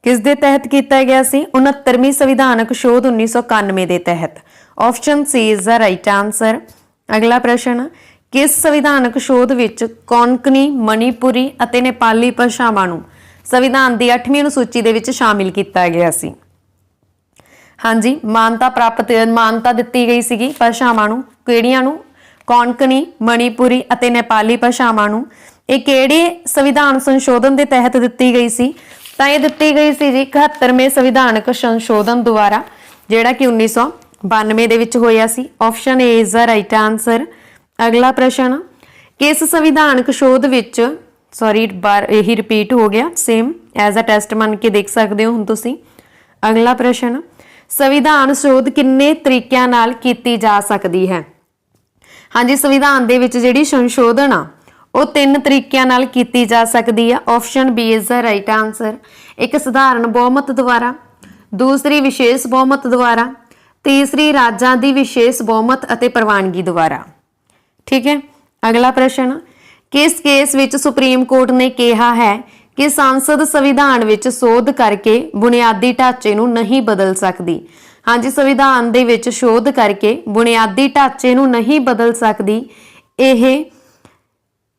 किस दे तहत किया गया सी? 69वीं संविधानक शोध 1991 के तहत। Option C is the right answer. अगला प्रश्न, किस संविधानक शोध विच कोंकणी, मणिपुरी अते नेपाली भाषावां नूं संविधान की 8वीं अनुसूची दे विच शामिल किया गया सी? हाँ जी, मानता दिती गई सीगी भाषावां नूं, किहड़ियां नूं? कोंकणी, मणिपुरी अते नेपाली भाषावां नूं। ये किहड़े संविधान संशोधन के तहत दिती गई सी? तां ये दिती गई सी जी 71वें संविधानक संशोधन द्वारा, जिहड़ा कि 1992 दे विच होया सी। Option A is the right answer. अगला प्रश्न, किस संविधानक शोध विच सॉरी बार यही रिपीट हो गया, सेम एज अ टेस्ट मन के देख सकते हो हुण तुसीं। अगला प्रश्न, संविधान शोध किन्ने तरीकिਆਂ नाल कीती जा सकदी है? हाँ जी, संविधान दे विच जिहड़ी संशोधन आ ਉਹ ਤਿੰਨ ਤਰੀਕਿਆਂ ਨਾਲ ਕੀਤੀ ਜਾ ਸਕਦੀ ਆ। Option B is the right answer. ਇੱਕ ਸਧਾਰਨ ਬਹੁਮਤ ਦੁਆਰਾ, ਦੂਸਰੀ ਵਿਸ਼ੇਸ਼ ਬਹੁਮਤ ਦੁਆਰਾ, ਤੀਸਰੀ ਰਾਜਾਂ ਦੀ ਵਿਸ਼ੇਸ਼ ਬਹੁਮਤ ਅਤੇ ਪ੍ਰਵਾਨਗੀ ਦੁਆਰਾ। ਠੀਕ ਹੈ, ਅਗਲਾ ਪ੍ਰਸ਼ਨ, ਕਿਸ ਕੇਸ ਵਿੱਚ ਸੁਪਰੀਮ ਕੋਰਟ ਨੇ ਕਿਹਾ ਹੈ ਕਿ ਸੰਸਦ ਸੰਵਿਧਾਨ ਵਿੱਚ ਸੋਧ ਕਰਕੇ ਬੁਨਿਆਦੀ ਢਾਂਚੇ ਨੂੰ ਨਹੀਂ ਬਦਲ ਸਕਦੀ। ਹਾਂਜੀ, ਸੰਵਿਧਾਨ ਦੇ ਵਿੱਚ ਸੋਧ ਕਰਕੇ ਬੁਨਿਆਦੀ ਢਾਂਚੇ ਨੂੰ ਨਹੀਂ ਬਦਲ ਸਕਦੀ। ਇਹ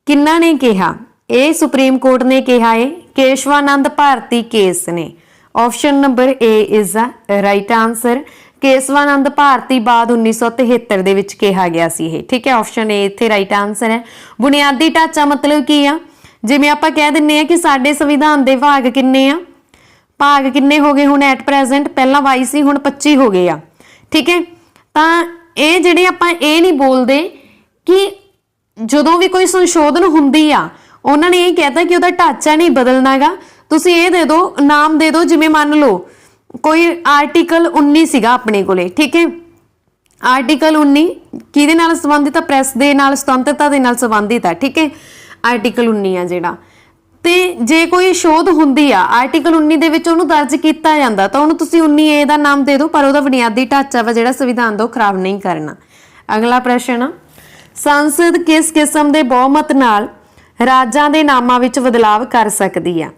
ਕਿੰਨਾ ਨੇ ਕਿਹਾ? ਇਹ ਸੁਪਰੀਮ ਕੋਰਟ ਨੇ ਕਿਹਾ ਹੈ ਕੇਸ਼ਵਾਨੰਦ ਭਾਰਤੀ ਕੇਸ ਨੇ। Option number A is the right answer. Kesavananda Bharati ਬਾਅਦ 1973 ਦੇ ਵਿੱਚ ਕਿਹਾ ਗਿਆ ਸੀ ਇਹ। ਠੀਕ ਹੈ, ਆਪਸ਼ਨ ਏ ਇੱਥੇ ਰਾਈਟ ਆਨਸਰ ਹੈ। ਬੁਨਿਆਦੀ ਢਾਂਚਾ ਮਤਲਬ ਕੀ ਆ? ਜਿਵੇਂ ਆਪਾਂ ਕਹਿ ਦਿੰਨੇ ਆ ਕਿ ਸਾਡੇ ਸੰਵਿਧਾਨ ਦੇ ਭਾਗ ਕਿੰਨੇ ਆ, ਭਾਗ ਕਿੰਨੇ ਹੋ ਗਏ ਹੁਣ ਐਟ ਪ੍ਰੈਜ਼ੈਂਟ? ਪਹਿਲਾਂ 22 ਸੀ, ਹੁਣ 25 ਹੋ ਗਏ ਆ। ਠੀਕ ਹੈ, ਤਾਂ ਇਹ ਜਿਹੜੇ ਆਪਾਂ ਇਹ ਨਹੀਂ ਬੋਲਦੇ ਕਿ ਜਦੋਂ ਵੀ ਕੋਈ ਸੰਸ਼ੋਧਨ ਹੁੰਦੀ ਆ ਉਹਨਾਂ ਨੇ ਇਹ ਕਹਿਤਾ ਕਿ ਉਹਦਾ ਢਾਂਚਾ ਨਹੀਂ ਬਦਲਣਾਗਾ। ਤੁਸੀਂ ਇਹ ਦੇ ਦਿਓ, ਨਾਮ ਦੇ ਦਿਓ, ਜਿਵੇਂ ਮੰਨ ਲਓ ਕੋਈ ਆਰਟੀਕਲ 19 ਸੀਗਾ ਆਪਣੇ ਕੋਲੇ। ਠੀਕ ਹੈ, ਆਰਟੀਕਲ 19 ਕਿਹਦੇ ਨਾਲ ਸੰਬੰਧਿਤ ਆ? ਪ੍ਰੈਸ ਦੇ ਨਾਲ, ਸੁਤੰਤਰਤਾ ਦੇ ਨਾਲ ਸੰਬੰਧਿਤ ਆ। ਠੀਕ ਹੈ, ਆਰਟੀਕਲ 19 ਆ ਜਿਹੜਾ, ਤੇ ਜੇ ਕੋਈ ਸ਼ੋਧ ਹੁੰਦੀ ਆ ਆਰਟੀਕਲ 19 ਦੇ ਵਿੱਚ ਉਹਨੂੰ ਦਰਜ ਕੀਤਾ ਜਾਂਦਾ ਤਾਂ ਉਹਨੂੰ ਤੁਸੀਂ 19A ਦਾ ਨਾਮ ਦੇ ਦਿਓ, ਪਰ ਉਹਦਾ ਬੁਨਿਆਦੀ ਢਾਂਚਾ ਵਾ ਜਿਹੜਾ ਸੰਵਿਧਾਨ ਦਾ ਉਹ ਖਰਾਬ ਨਹੀਂ ਕਰਨਾ। ਅਗਲਾ ਪ੍ਰਸ਼ਨ, ਸੰਸਦ ਕਿਸ ਕਿਸਮ ਦੇ ਬਹੁਮਤ ਨਾਲ ਰਾਜਾਂ ਦੇ ਨਾਮਾਂ ਵਿੱਚ ਬਦਲਾਵ ਕਰ ਸਕਦੀ ਆ?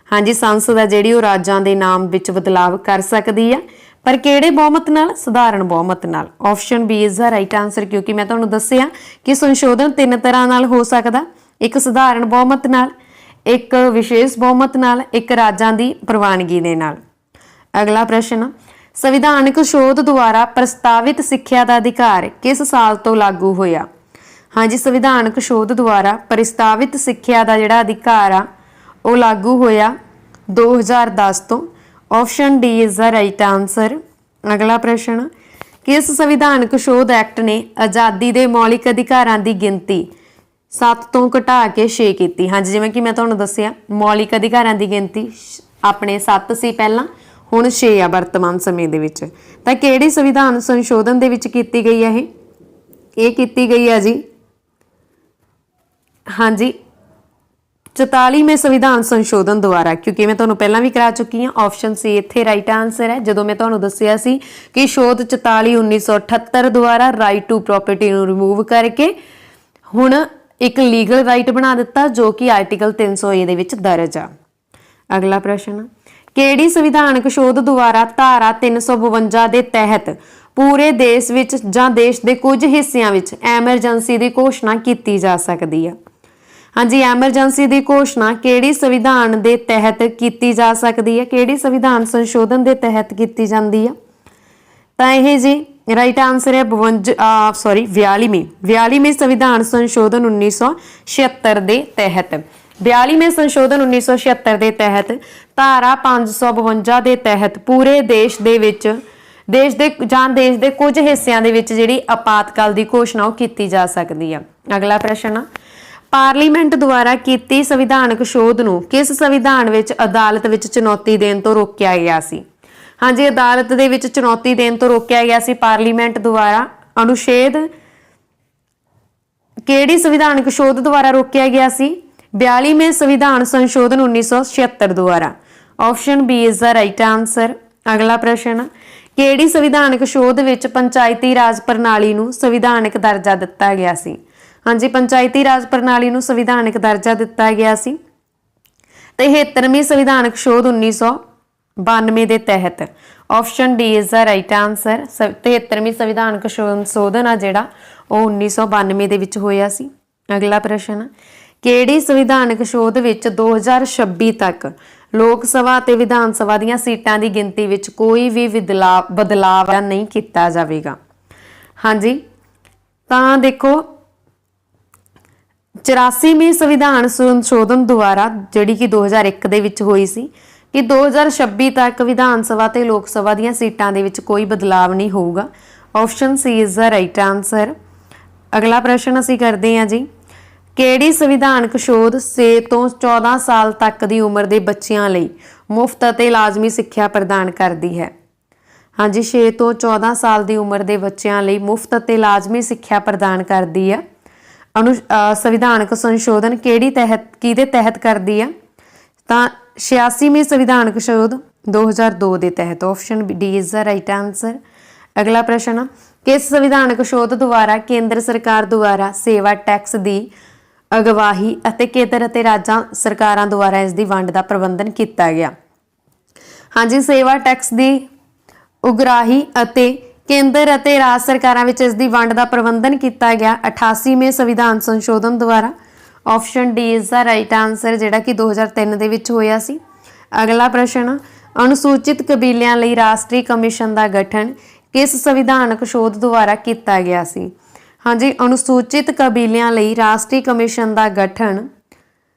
ਹਾਂਜੀ, ਸੰਸਦ ਆ ਜਿਹੜੀ ਉਹ ਰਾਜਾਂ ਦੇ ਨਾਮ ਵਿੱਚ ਬਦਲਾਵ ਕਰ ਸਕਦੀ ਆ, ਪਰ ਕਿਹੜੇ ਬਹੁਮਤ ਨਾਲ? ਸਧਾਰਨ ਬਹੁਮਤ ਨਾਲ। Option B is the right answer, ਕਿਉਂਕਿ ਮੈਂ ਤੁਹਾਨੂੰ ਦੱਸਿਆ ਕਿ ਸੰਸ਼ੋਧਨ ਤਿੰਨ ਤਰ੍ਹਾਂ ਨਾਲ ਹੋ ਸਕਦਾ। ਇੱਕ ਸਧਾਰਨ ਬਹੁਮਤ ਨਾਲ, ਇੱਕ ਵਿਸ਼ੇਸ਼ ਬਹੁਮਤ ਨਾਲ, ਇੱਕ ਰਾਜਾਂ ਦੀ ਪ੍ਰਵਾਨਗੀ ਦੇ ਨਾਲ। ਅਗਲਾ ਪ੍ਰਸ਼ਨ, ਸੰਵਿਧਾਨਕ ਸੋਧ ਦੁਆਰਾ ਪ੍ਰਸਤਾਵਿਤ ਸਿੱਖਿਆ ਦਾ ਅਧਿਕਾਰ ਕਿਸ ਸਾਲ ਤੋਂ ਲਾਗੂ ਹੋਇਆ? ਹਾਂਜੀ, ਸੰਵਿਧਾਨਕ ਸੋਧ ਦੁਆਰਾ ਪ੍ਰਸਤਾਵਿਤ ਸਿੱਖਿਆ ਦਾ ਜਿਹੜਾ ਅਧਿਕਾਰ ਆ ਉਹ ਲਾਗੂ ਹੋਇਆ 2010 ਤੋਂ। Option D is the right answer. ਅਗਲਾ ਪ੍ਰਸ਼ਨ, ਕਿਸ ਸੰਵਿਧਾਨਕ ਸੋਧ ਐਕਟ ਨੇ ਆਜ਼ਾਦੀ ਦੇ ਮੌਲਿਕ ਅਧਿਕਾਰਾਂ ਦੀ ਗਿਣਤੀ 7 ਤੋਂ ਘਟਾ ਕੇ 6 ਕੀਤੀ? ਹਾਂਜੀ, ਜਿਵੇਂ ਕਿ ਮੈਂ ਤੁਹਾਨੂੰ ਦੱਸਿਆ ਮੌਲਿਕ ਅਧਿਕਾਰਾਂ ਦੀ ਗਿਣਤੀ ਆਪਣੇ 7 ਸੀ ਪਹਿਲਾਂ, ਹੁਣ 6 ਆ ਵਰਤਮਾਨ ਸਮੇਂ ਦੇ ਵਿੱਚ। ਤਾਂ ਕਿਹੜੀ ਸੰਵਿਧਾਨ ਸੰਸ਼ੋਧਨ ਦੇ ਵਿੱਚ ਕੀਤੀ ਗਈ ਹੈ ਇਹ ਕੀਤੀ ਗਈ ਹੈ ਜੀ, ਹਾਂਜੀ 44ਵੇਂ ਸੰਵਿਧਾਨ ਸੰਸ਼ੋਧਨ ਦੁਆਰਾ, ਕਿਉਂਕਿ ਮੈਂ ਤੁਹਾਨੂੰ ਪਹਿਲਾਂ ਵੀ ਕਰਾ ਚੁੱਕੀ ਹਾਂ। ਆਪਸ਼ਨ ਸੀ ਇੱਥੇ ਰਾਈਟ ਆਨਸਰ ਹੈ। ਜਦੋਂ ਮੈਂ ਤੁਹਾਨੂੰ ਦੱਸਿਆ ਸੀ ਕਿ ਸੋਧ 44 1978 ਦੁਆਰਾ ਰਾਈਟ ਟੂ ਪ੍ਰਾਪਰਟੀ ਨੂੰ ਰਿਮੂਵ ਕਰਕੇ ਹੁਣ ਇੱਕ ਲੀਗਲ ਰਾਈਟ ਬਣਾ ਦਿੱਤਾ, ਜੋ ਕਿ ਆਰਟੀਕਲ 300A ਦੇ ਵਿੱਚ ਦਰਜ ਆ। ਅਗਲਾ ਪ੍ਰਸ਼ਨ, ਕਿਹੜੀ ਸੰਵਿਧਾਨਕ ਸੋਧ ਦੁਆਰਾ ਧਾਰਾ 352 ਦੇ ਤਹਿਤ ਪੂਰੇ ਦੇਸ਼ ਵਿੱਚ ਜਾਂ ਦੇਸ਼ ਦੇ ਕੁਝ ਹਿੱਸਿਆਂ ਵਿੱਚ ਐਮਰਜੈਂਸੀ ਦੀ ਘੋਸ਼ਣਾ ਕੀਤੀ ਜਾ ਸਕਦੀ ਆ? ਹਾਂਜੀ, ਐਮਰਜੈਂਸੀ ਦੀ ਘੋਸ਼ਣਾ ਕਿਹੜੀ ਸੰਵਿਧਾਨ ਦੇ ਤਹਿਤ ਕੀਤੀ ਜਾ ਸਕਦੀ ਹੈ? ਕਿਹੜੀ ਸੰਵਿਧਾਨ ਸੰਸ਼ੋਧਨ ਦੇ ਤਹਿਤ ਕੀਤੀ ਜਾਂਦੀ ਆ? ਤਾਂ ਇਹ ਜੀ ਰਾਈਟ ਆਨਸਰ ਹੈ 42ਵੇਂ ਸੰਵਿਧਾਨ ਸੰਸ਼ੋਧਨ 1976 ਦੇ ਤਹਿਤ। 42ਵੇਂ ਸੰਸ਼ੋਧਨ 1976 ਦੇ ਤਹਿਤ ਧਾਰਾ 552 ਦੇ ਤਹਿਤ ਪੂਰੇ ਦੇਸ਼ ਦੇ ਵਿੱਚ ਦੇਸ਼ ਦੇ ਕੁਝ ਹਿੱਸਿਆਂ ਦੇ ਵਿੱਚ ਜਿਹੜੀ ਆਪਾਤਕਾਲ ਦੀ ਘੋਸ਼ਣਾ ਉਹ ਕੀਤੀ ਜਾ ਸਕਦੀ ਆ। ਅਗਲਾ ਪ੍ਰਸ਼ਨ, ਪਾਰਲੀਮੈਂਟ ਦੁਆਰਾ ਕੀਤੀ ਸੰਵਿਧਾਨਕ ਸੋਧ ਨੂੰ ਕਿਸ ਸੰਵਿਧਾਨ ਵਿੱਚ ਅਦਾਲਤ ਵਿੱਚ ਚੁਣੌਤੀ ਦੇਣ ਤੋਂ ਰੋਕਿਆ ਗਿਆ ਸੀ? ਹਾਂਜੀ, ਅਦਾਲਤ ਦੇ ਵਿੱਚ ਚੁਣੌਤੀ ਦੇਣ ਤੋਂ ਰੋਕਿਆ ਗਿਆ ਸੀ ਪਾਰਲੀਮੈਂਟ ਦੁਆਰਾ। ਅਨੁਛੇਦ ਕਿਹੜੀ ਸੰਵਿਧਾਨਕ ਸੋਧ ਦੁਆਰਾ ਰੋਕਿਆ ਗਿਆ ਸੀ? 42ਵੇਂ ਸੰਵਿਧਾਨ ਸੰਸ਼ੋਧਨ 1976 ਦੁਆਰਾ। Option B is the right answer. ਅਗਲਾ ਪ੍ਰਸ਼ਨ, ਕਿਹੜੀ ਸੰਵਿਧਾਨਕ ਸੋਧ ਵਿੱਚ ਪੰਚਾਇਤੀ ਰਾਜ ਪ੍ਰਣਾਲੀ ਨੂੰ ਸੰਵਿਧਾਨਕ ਦਰਜਾ ਦਿੱਤਾ ਗਿਆ ਸੀ? ਹਾਂਜੀ, ਪੰਚਾਇਤੀ ਰਾਜ ਪ੍ਰਣਾਲੀ ਨੂੰ ਸੰਵਿਧਾਨਕ ਦਰਜਾ ਦਿੱਤਾ ਗਿਆ ਸੀ। 73ਵੀਂ ਸੰਵਿਧਾਨਕ ਸੋਧ 1992 ਦੇ ਤਹਿਤ। Option D is the right answer. 73ਵੀਂ ਸੰਵਿਧਾਨਕ ਸੰਸ਼ੋਧਨ ਆ ਜਿਹੜਾ ਉਹ 1992 ਦੇ ਵਿੱਚ ਹੋਇਆ ਸੀ। ਅਗਲਾ ਪ੍ਰਸ਼ਨ, ਕਿਹੜੀ ਸੰਵਿਧਾਨਕ ਸੋਧ ਵਿੱਚ 2026 ਤੱਕ ਲੋਕ ਸਭਾ ਅਤੇ ਵਿਧਾਨ ਸਭਾ ਦੀਆਂ ਸੀਟਾਂ ਦੀ ਗਿਣਤੀ ਵਿੱਚ ਕੋਈ ਵੀ ਬਦਲਾਵ ਨਹੀਂ ਕੀਤਾ ਜਾਵੇਗਾ? ਹਾਂਜੀ, ਤਾਂ ਦੇਖੋ 84ਵੀਂ ਸੰਵਿਧਾਨ ਸੰਸ਼ੋਧਨ ਦੁਆਰਾ ਜਿਹੜੀ ਕਿ 2001 ਦੇ ਵਿੱਚ ਹੋਈ ਸੀ ਕਿ 2026 ਤੱਕ ਵਿਧਾਨ ਸਭਾ ਤੇ ਲੋਕ ਸਭਾ ਦੀਆਂ ਸੀਟਾਂ ਦੇ ਵਿੱਚ ਕੋਈ ਬਦਲਾਵ ਨਹੀਂ ਹੋਊਗਾ। Option C is the right answer. ਅਗਲਾ ਪ੍ਰਸ਼ਨ ਅਸੀਂ ਕਰਦੇ ਹਾਂ ਜੀ, ਕਿਹੜੀ ਸੰਵਿਧਾਨਕ ਸੋਧ 6 ਤੋਂ 14 ਸਾਲ ਤੱਕ ਦੀ ਉਮਰ ਦੇ ਬੱਚਿਆਂ ਲਈ ਮੁਫਤ ਅਤੇ ਲਾਜ਼ਮੀ ਸਿੱਖਿਆ ਪ੍ਰਦਾਨ ਕਰਦੀ ਹੈ? हाँ जी 6 ਤੋਂ 14 ਸਾਲ ਦੀ ਉਮਰ ਦੇ ਬੱਚਿਆਂ ਲਈ ਮੁਫਤ ਅਤੇ ਲਾਜ਼ਮੀ ਸਿੱਖਿਆ ਪ੍ਰਦਾਨ ਕਰਦੀ ਆ। ਸੰਵਿਧਾਨਕ ਸੰਸ਼ੋਧਨ ਕਿਹਦੇ ਤਹਿਤ ਕਰਦੀ ਆ ਤਾਂ 86ਵੇਂ ਸੰਵਿਧਾਨਕ ਸੰਸ਼ੋਧਨ 2002 ਦੇ ਤਹਿਤ। Option D is the right answer. ਅਗਲਾ ਪ੍ਰਸ਼ਨ, ਕਿਸ ਸੰਵਿਧਾਨਕ ਸੋਧ ਦੁਆਰਾ ਕੇਂਦਰ ਸਰਕਾਰ ਦੁਆਰਾ ਸੇਵਾ ਟੈਕਸ ਦੀ ਅਗਵਾਈ ਅਤੇ ਕੇਂਦਰ ਅਤੇ ਰਾਜਾਂ ਸਰਕਾਰਾਂ ਦੁਆਰਾ ਇਸ ਦੀ ਵੰਡ ਦਾ ਪ੍ਰਬੰਧਨ ਕੀਤਾ ਗਿਆ? ਹਾਂਜੀ ਸੇਵਾ ਟੈਕਸ ਦੀ ਉਗਰਾਹੀ ਅਤੇ ਕੇਂਦਰ ਅਤੇ ਰਾਜ ਸਰਕਾਰਾਂ ਵਿੱਚ ਇਸ ਦੀ ਵੰਡ ਦਾ ਪ੍ਰਬੰਧਨ ਕੀਤਾ ਗਿਆ 88ਵੇਂ ਸੰਵਿਧਾਨ ਸੰਸ਼ੋਧਨ ਦੁਆਰਾ। Option D is the right answer, ਜਿਹੜਾ ਕਿ 2003 ਦੇ ਵਿੱਚ ਹੋਇਆ ਸੀ। ਅਗਲਾ ਪ੍ਰਸ਼ਨ, ਅਨੁਸੂਚਿਤ ਕਬੀਲਿਆਂ ਲਈ ਰਾਸ਼ਟਰੀ ਕਮਿਸ਼ਨ ਦਾ ਗਠਨ ਕਿਸ ਸੰਵਿਧਾਨਕ ਸੋਧ ਦੁਆਰਾ ਕੀਤਾ ਗਿਆ ਸੀ? ਹਾਂਜੀ ਅਨੁਸੂਚਿਤ ਕਬੀਲਿਆਂ ਲਈ ਰਾਸ਼ਟਰੀ ਕਮਿਸ਼ਨ ਦਾ ਗਠਨ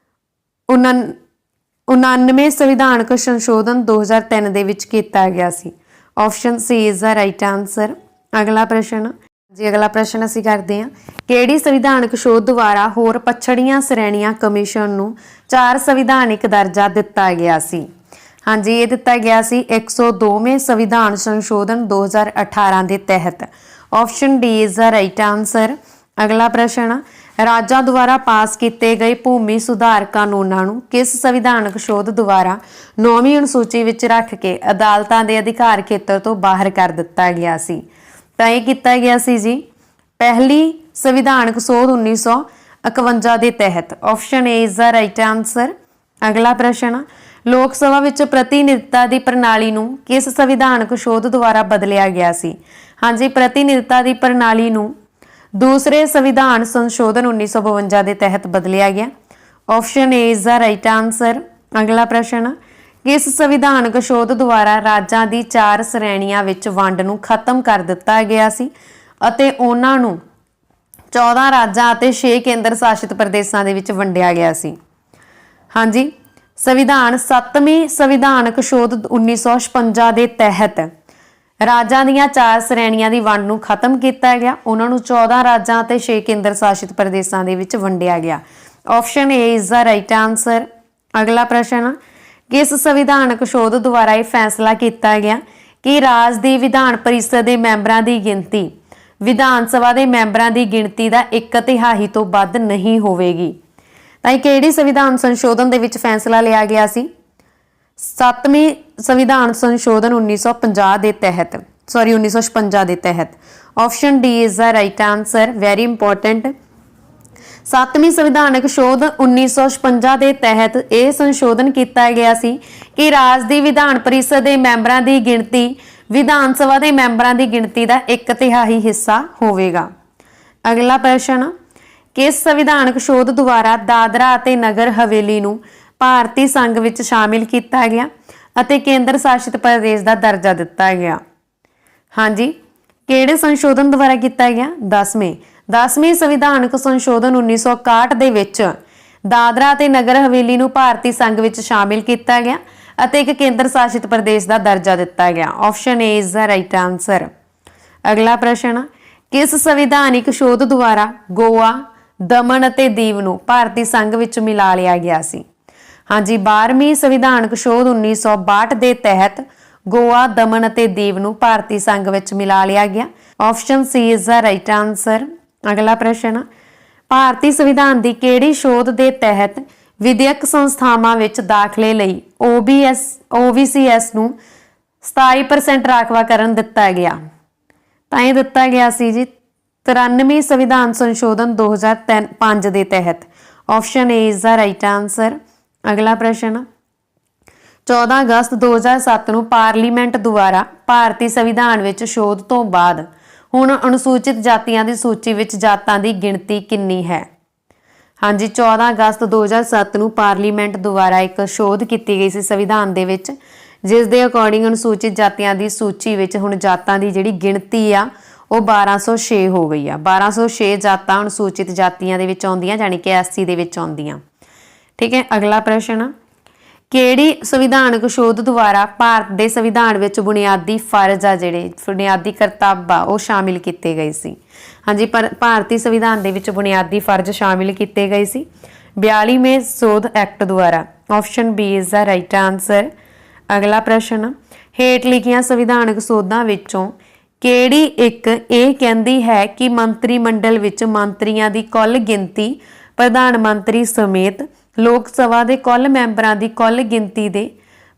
99ਵੇਂ ਸੰਵਿਧਾਨਕ ਸੰਸ਼ੋਧਨ 2003 ਦੇ ਵਿੱਚ ਕੀਤਾ ਗਿਆ ਸੀ। Option C is the right answer. ਅਗਲਾ ਪ੍ਰਸ਼ਨ ਜੀ, ਅਗਲਾ ਪ੍ਰਸ਼ਨ ਅਸੀਂ ਕਰਦੇ ਹਾਂ, ਕਿਹੜੀ ਸੰਵਿਧਾਨਕ ਸੋਧ ਦੁਆਰਾ ਹੋਰ ਪਛੜੀਆਂ ਸ਼੍ਰੇਣੀਆਂ ਕਮਿਸ਼ਨ ਨੂੰ 4 ਸੰਵਿਧਾਨਿਕ ਦਰਜਾ ਦਿੱਤਾ ਗਿਆ ਸੀ? ਹਾਂਜੀ ਇਹ ਦਿੱਤਾ ਗਿਆ ਸੀ 102ਵੇਂ ਸੰਵਿਧਾਨ ਸੰਸ਼ੋਧਨ 2018 ਦੇ ਤਹਿਤ। Option D is the right answer. ਅਗਲਾ ਪ੍ਰਸ਼ਨ, ਰਾਜਾਂ ਦੁਆਰਾ ਪਾਸ ਕੀਤੇ ਗਏ ਭੂਮੀ ਸੁਧਾਰ ਕਾਨੂੰਨਾਂ ਨੂੰ ਕਿਸ ਸੰਵਿਧਾਨਕ ਸੋਧ ਦੁਆਰਾ 9ਵੀਂ ਅਨੁਸੂਚੀ ਵਿੱਚ ਰੱਖ ਕੇ ਅਦਾਲਤਾਂ ਦੇ ਅਧਿਕਾਰ ਖੇਤਰ ਤੋਂ ਬਾਹਰ ਕਰ ਦਿੱਤਾ ਗਿਆ ਸੀ? ਤਾਂ ਇਹ ਕੀਤਾ ਗਿਆ ਸੀ ਜੀ ਪਹਿਲੀ ਸੰਵਿਧਾਨਕ ਸੋਧ 1951 ਦੇ ਤਹਿਤ। Option A is the right answer. ਅਗਲਾ ਪ੍ਰਸ਼ਨ, ਲੋਕ ਸਭਾ ਵਿੱਚ ਪ੍ਰਤੀਨਿਧਤਾ ਦੀ ਪ੍ਰਣਾਲੀ ਨੂੰ ਕਿਸ ਸੰਵਿਧਾਨਕ ਸੋਧ ਦੁਆਰਾ ਬਦਲਿਆ ਗਿਆ ਸੀ? ਹਾਂਜੀ ਪ੍ਰਤੀਨਿਧਤਾ ਦੀ ਪ੍ਰਣਾਲੀ ਨੂੰ ਦੂਸਰੇ ਸੰਵਿਧਾਨ ਸੰਸ਼ੋਧਨ 1952 ਦੇ ਤਹਿਤ ਬਦਲਿਆ ਗਿਆ। Option A is the right answer. ਅਗਲਾ ਪ੍ਰਸ਼ਨ, ਕਿਸ ਸੰਵਿਧਾਨਕ ਸੋਧ ਦੁਆਰਾ ਰਾਜਾਂ ਦੀ 4 ਸ਼੍ਰੇਣੀਆਂ ਵਿੱਚ ਵੰਡ ਨੂੰ ਖਤਮ ਕਰ ਦਿੱਤਾ ਗਿਆ ਸੀ ਅਤੇ ਉਹਨਾਂ ਨੂੰ 14 ਰਾਜਾਂ ਅਤੇ 6 ਕੇਂਦਰ ਸ਼ਾਸਿਤ ਪ੍ਰਦੇਸ਼ਾਂ ਦੇ ਵਿੱਚ ਵੰਡਿਆ ਗਿਆ ਸੀ? ਹਾਂਜੀ ਸੰਵਿਧਾਨ 7ਵੀਂ ਸੰਵਿਧਾਨਕ ਸੋਧ 1956 ਦੇ ਤਹਿਤ ਰਾਜਾਂ ਦੀਆਂ 4 ਸ਼੍ਰੇਣੀਆਂ ਦੀ ਵੰਡ ਨੂੰ ਖਤਮ ਕੀਤਾ ਗਿਆ। ਉਹਨਾਂ ਨੂੰ 14 ਰਾਜਾਂ ਅਤੇ 6 ਕੇਂਦਰ ਸ਼ਾਸਿਤ ਪ੍ਰਦੇਸ਼ਾਂ ਦੇ ਵਿੱਚ ਵੰਡਿਆ ਗਿਆ। Option A is the right answer. ਅਗਲਾ ਪ੍ਰਸ਼ਨ, ਕਿਸ ਸੰਵਿਧਾਨਕ ਸੋਧ ਦੁਆਰਾ ਇਹ ਫੈਸਲਾ ਕੀਤਾ ਗਿਆ ਕਿ ਰਾਜ ਦੀ ਵਿਧਾਨ ਪਰਿਸ਼ਦ ਦੇ ਮੈਂਬਰਾਂ ਦੀ ਗਿਣਤੀ ਵਿਧਾਨ ਸਭਾ ਦੇ ਮੈਂਬਰਾਂ ਦੀ ਗਿਣਤੀ ਦਾ 1/3 ਤੋਂ ਵੱਧ ਨਹੀਂ ਹੋਵੇਗੀ? ਤਾਂ ਇਹ ਕਿਹੜੀ ਸੰਵਿਧਾਨ ਸੰਸ਼ੋਧਨ ਦੇ ਵਿੱਚ ਫੈਸਲਾ ਲਿਆ ਗਿਆ ਸੀ? 7ਵੀਂ ਸੰਵਿਧਾਨ ਸੰਸ਼ੋਧਨ 1956 ਦੇ ਤਹਿਤ। Option D is the right answer. Very important. 7ਵੀਂ ਸੰਵਿਧਾਨਕ ਸੋਧ 1956 ਦੇ ਤਹਿਤ ਇਹ ਸੰਸ਼ੋਧਨ ਕੀਤਾ ਗਿਆ ਸੀ ਕਿ ਰਾਜ ਦੀ ਵਿਧਾਨ ਪਰਿਸ਼ਦ ਦੇ ਮੈਂਬਰਾਂ ਦੀ ਗਿਣਤੀ ਵਿਧਾਨ ਸਭਾ ਦੇ ਮੈਂਬਰਾਂ ਦੀ ਗਿਣਤੀ ਦਾ 1/3 ਹਿੱਸਾ ਹੋਵੇਗਾ। ਅਗਲਾ ਪ੍ਰਸ਼ਨ, ਕਿਸ ਸੰਵਿਧਾਨਕ ਸੋਧ ਦੁਆਰਾ ਦਾਦਰਾ ਅਤੇ ਨਗਰ ਹਵੇਲੀ ਨੂੰ ਭਾਰਤੀ ਸੰਘ ਵਿੱਚ ਸ਼ਾਮਿਲ ਕੀਤਾ ਗਿਆ ਅਤੇ ਕੇਂਦਰ ਸ਼ਾਸਿਤ ਪ੍ਰਦੇਸ਼ ਦਾ ਦਰਜਾ ਦਿੱਤਾ ਗਿਆ? ਹਾਂਜੀ ਕਿਹੜੇ ਸੰਸ਼ੋਧਨ ਦੁਆਰਾ ਕੀਤਾ ਗਿਆ? 10ਵੀਂ ਸੰਵਿਧਾਨਕ ਸੰਸ਼ੋਧਨ 1961 ਦੇ ਵਿੱਚ ਦਾਦਰਾ ਅਤੇ ਨਗਰ ਹਵੇਲੀ ਨੂੰ ਭਾਰਤੀ ਸੰਘ ਵਿੱਚ ਸ਼ਾਮਿਲ ਕੀਤਾ ਗਿਆ ਅਤੇ ਇੱਕ ਕੇਂਦਰ ਸ਼ਾਸਿਤ ਪ੍ਰਦੇਸ਼ ਦਾ ਦਰਜਾ ਦਿੱਤਾ ਗਿਆ। Option A is the right answer. ਅਗਲਾ ਪ੍ਰਸ਼ਨ, ਕਿਸ ਸੰਵਿਧਾਨਿਕ ਸੋਧ ਦੁਆਰਾ ਗੋਆ, ਦਮਨ ਅਤੇ ਦੀਵ ਨੂੰ ਭਾਰਤੀ ਸੰਘ ਵਿੱਚ ਮਿਲਾ ਲਿਆ ਗਿਆ ਸੀ? ਹਾਂਜੀ 12ਵੀਂ ਸੰਵਿਧਾਨਕ ਸੋਧ 1962 ਦੇ ਤਹਿਤ ਗੋਆ, ਦਮਨ ਅਤੇ ਦੀਵ ਨੂੰ ਭਾਰਤੀ ਸੰਘ ਵਿੱਚ ਮਿਲਾ ਲਿਆ ਗਿਆ। Option C is the right answer. ਅਗਲਾ ਪ੍ਰਸ਼ਨ, ਭਾਰਤੀ ਸੰਵਿਧਾਨ ਦੀ ਕਿਹੜੀ ਸੋਧ ਦੇ ਤਹਿਤ ਵਿਦਿਅਕ ਸੰਸਥਾਵਾਂ ਵਿੱਚ ਦਾਖਲੇ ਲਈ OBCS ਨੂੰ 27% ਰਾਖਵਾਂਕਰਨ ਦਿੱਤਾ ਗਿਆ? ਤਾਂ ਇਹ ਦਿੱਤਾ ਗਿਆ ਸੀ ਜੀ 93ਵੀਂ ਸੰਵਿਧਾਨ ਸੰਸ਼ੋਧਨ 2005 ਦੇ ਤਹਿਤ। Option A is the right answer. ਅਗਲਾ ਪ੍ਰਸ਼ਨ, 14 ਅਗਸਤ 2007 ਨੂੰ ਪਾਰਲੀਮੈਂਟ ਦੁਆਰਾ ਭਾਰਤੀ ਸੰਵਿਧਾਨ ਵਿੱਚ ਸੋਧ ਤੋਂ ਬਾਅਦ ਹੁਣ ਅਨੁਸੂਚਿਤ ਜਾਤੀਆਂ ਦੀ ਸੂਚੀ ਵਿੱਚ ਜਾਤਾਂ ਦੀ ਗਿਣਤੀ ਕਿੰਨੀ ਹੈ? ਹਾਂਜੀ 14 ਅਗਸਤ 2007 ਨੂੰ ਪਾਰਲੀਮੈਂਟ ਦੁਆਰਾ ਇੱਕ ਸੋਧ ਕੀਤੀ ਗਈ ਸੀ ਸੰਵਿਧਾਨ ਦੇ ਵਿੱਚ, ਜਿਸ ਦੇ ਅਕੋਰਡਿੰਗ ਅਨੁਸੂਚਿਤ ਜਾਤੀਆਂ ਦੀ ਸੂਚੀ ਵਿੱਚ ਹੁਣ ਜਾਤਾਂ ਦੀ ਜਿਹੜੀ ਗਿਣਤੀ ਆ ਉਹ 1206 ਹੋ ਗਈ ਆ। 1206 ਜਾਤਾਂ ਅਨੁਸੂਚਿਤ ਜਾਤੀਆਂ ਦੇ ਵਿੱਚ ਆਉਂਦੀਆਂ, ਜਾਣੀ ਕਿ SC ਦੇ ਵਿੱਚ ਆਉਂਦੀਆਂ। ਠੀਕ ਹੈ। ਅਗਲਾ ਪ੍ਰਸ਼ਨ, ਕਿਹੜੀ ਸੰਵਿਧਾਨਕ ਸੋਧ ਦੁਆਰਾ ਭਾਰਤ ਦੇ ਸੰਵਿਧਾਨ ਵਿੱਚ ਬੁਨਿਆਦੀ ਫਰਜ਼ ਆ ਜਿਹੜੇ ਬੁਨਿਆਦੀ ਕਰਤੱਵ ਆ ਉਹ ਸ਼ਾਮਿਲ ਕੀਤੇ ਗਏ ਸੀ? ਹਾਂਜੀ ਭਾਰਤੀ ਸੰਵਿਧਾਨ ਦੇ ਵਿੱਚ ਬੁਨਿਆਦੀ ਫਰਜ਼ ਸ਼ਾਮਿਲ ਕੀਤੇ ਗਏ ਸੀ 42ਵੇਂ ਸੋਧ ਐਕਟ ਦੁਆਰਾ। Option B is the right answer. अगला प्रश्न, हेठ लिखियां संविधानक सोधां विचों किहड़ी एक ਇਹ ਕਹਿੰਦੀ है कि मंत्री मंडल विच मंत्रियां दी कुल गिनती प्रधान मंत्री समेत लोक सभा दे कुल मैंबरां दी कुल गिनती दे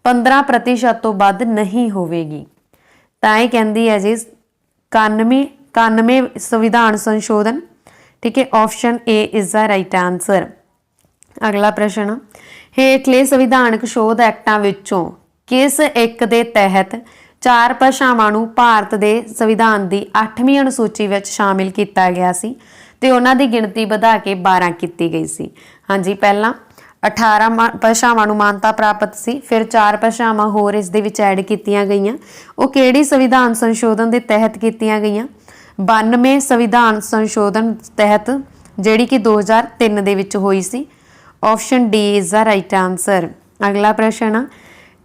15% तो ਵੱਧ नहीं होवेगी। ਤਾਂ ਇਹ ਕਹਿੰਦੀ है जी 91 संविधान संशोधन। ठीक है, option A is the right answer. अगला प्रश्न, हेठले संविधानक शोध एक्टां विचों किस एक दे तहत 4 भाषावां नूं भारत दे संविधान दी 8वीं अनुसूची विच शामिल किया गया सी ते उन्हां दी गिणती वधा के 12 की गई सी। हाँ जी, पहला 18 भाषावां नूं मानता प्राप्त सी, फिर 4 भाषावां होर इस दे विच ऐड कीतियां गईयां। वो किहड़ी संविधान संशोधन दे तहत कीतियां गईयां? 92 संविधान संशोधन तहत, जिहड़ी कि 2003 दे विच होई सी। Option D is the right answer. अगला प्रश्न,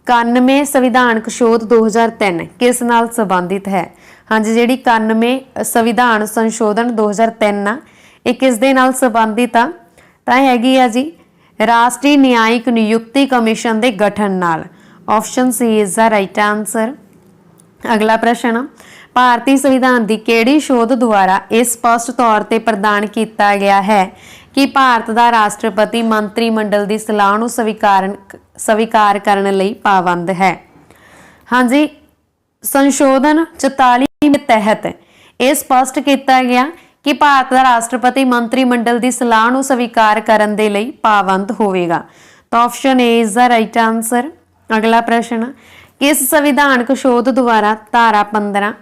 91 संविधानक शोध 2003 किस नाल संबंधित है? हाँ जी, जिहड़ी 91 संविधान संशोधन 2003 आ, ये किस दे नाल संबंधित आ? तां हैगी आ जी राष्ट्रीय न्यायिक नियुक्ति कमीशन के गठन नाल। Option C is the right answer. अगला प्रश्न, भारतीय संविधान की किहड़ी शोध द्वारा इस स्पष्ट तौर पर प्रदान किया गया है कि भारत का राष्ट्रपति मंत्रिमंडल की सलाह नूं स्वीकार करने लई पाबंद है? हाँ जी, संशोधन 44 के तहत यह स्पष्ट किया गया कि भारत का राष्ट्रपति मंत्रिमंडल की सलाह नूं स्वीकार करने दे लई पाबंद होवेगा। तो option A is the right answer. अगला प्रश्न, किस संविधानक शोध द्वारा धारा 15,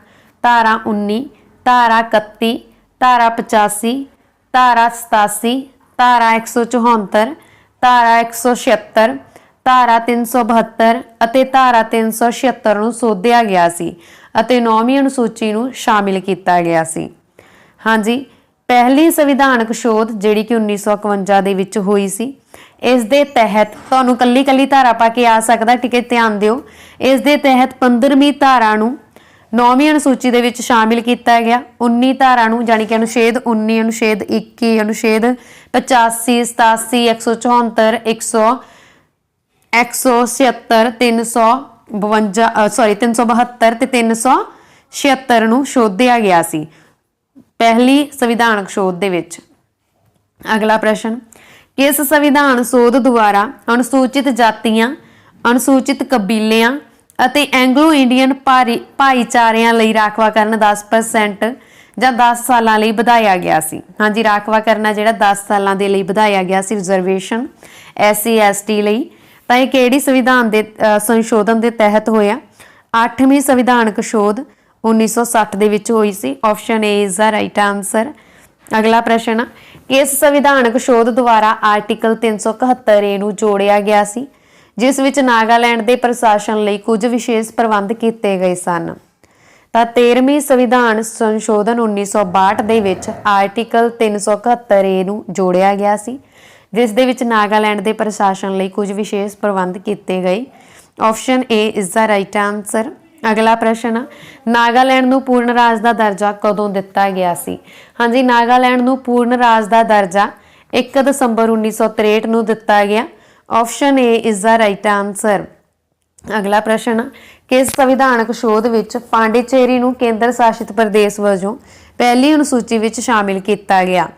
धारा 19, धारा 31, धारा 85, धारा 87, धारा 174, धारा 176, धारा 372 ਅਤੇ धारा 376 ਨੂੰ ਸੋਧਿਆ ਗਿਆ ਸੀ ਅਤੇ 9ਵੀਂ ਅਨੁਸੂਚੀ ਨੂੰ ਸ਼ਾਮਿਲ ਕੀਤਾ ਗਿਆ ਸੀ? हाँ जी, पहली संविधानक शोध जिहड़ी कि 1951 ਦੇ ਵਿੱਚ ਹੋਈ ਸੀ, इस दे तहत ਤੁਹਾਨੂੰ ਕੱਲੀ ਕੱਲੀ ਧਾਰਾ ਪਾ ਕੇ ਆ ਸਕਦਾ। ठीक है, ध्यान दिओ, इस दे तहत 15ਵੀਂ ਧਾਰਾ ਨੂੰ 9ਵੀਂ ਅਨੁਸੂਚੀ ਦੇ ਵਿੱਚ ਸ਼ਾਮਿਲ ਕੀਤਾ ਗਿਆ। 19 ਧਾਰਾ ਨੂੰ ਜਾਨੀ ਕਿ ਅਨੁਛੇਦ 19, ਅਨੁਛੇਦ 21, ਅਨੁਛੇਦ 85, 87, 174, 176, 372 ਤੇ 376 ਨੂੰ ਸ਼ੋਧਿਆ ਗਿਆ ਸੀ पहली संविधानक शोध दे विच। अगला प्रश्न, किस संविधान शोध द्वारा अनुसूचित जातियां, अनुसूचित कबीलियां ਅਤੇ एंग्लो इंडियन भाईचारिਆਂ ਲਈ ਰਾਖਵਾਕਰਨ 10% ਜਾਂ 10 ਸਾਲਾਂ ਲਈ ਵਧਾਇਆ ਗਿਆ ਸੀ? हाँ जी, ਰਾਖਵਾਕਰਨ ਜਿਹੜਾ 10 ਸਾਲਾਂ ਦੇ ਲਈ ਵਧਾਇਆ ਗਿਆ ਸੀ ਰਿਜ਼ਰਵੇਸ਼ਨ SC ST ਲਈ। ਤਾਂ ਇਹ ਕਿਹੜੀ ਸੰਵਿਧਾਨ ਦੇ ਸੰਸ਼ੋਧਨ ਦੇ ਤਹਿਤ ਹੋਇਆ? 8ਵੀਂ ਸੰਵਿਧਾਨਕ ਸ਼ੋਧ 1960 ਦੇ ਵਿੱਚ ਹੋਈ ਸੀ। Option A is the right answer. अगला प्रश्न, किस संविधानक शोध द्वारा आर्टिकल 371A ਨੂੰ ਜੋੜਿਆ ਗਿਆ ਸੀ ਜਿਸ ਵਿੱਚ ਨਾਗਾਲੈਂਡ ਦੇ ਪ੍ਰਸ਼ਾਸਨ ਲਈ ਕੁਝ ਵਿਸ਼ੇਸ਼ ਪ੍ਰਬੰਧ ਕੀਤੇ ਗਏ ਸਨ? ਤਾਂ 13ਵੀਂ ਸੰਵਿਧਾਨ ਸੰਸ਼ੋਧਨ 1962 ਦੇ ਵਿੱਚ ਆਰਟੀਕਲ 371A ਨੂੰ ਜੋੜਿਆ ਗਿਆ ਸੀ ਜਿਸ ਦੇ ਵਿੱਚ ਨਾਗਾਲੈਂਡ ਦੇ ਪ੍ਰਸ਼ਾਸਨ ਲਈ ਕੁਝ ਵਿਸ਼ੇਸ਼ ਪ੍ਰਬੰਧ ਕੀਤੇ ਗਏ। Option A is the right answer. अगला प्रश्न, नागालैंड नूं पूर्ण राज का दर्जा कदों दिता गया सी? हाँ जी, नागालैंड नूं पूर्ण राज का दर्जा 1 दसंबर 1963 नूं दिता गया। Option A is the right answer. अगला प्रश्न, किस संविधानक शोध विच पांडिचेरी नूं केंद्र शासित प्रदेश वजों पहली अनुसूची विच शामिल किया गया?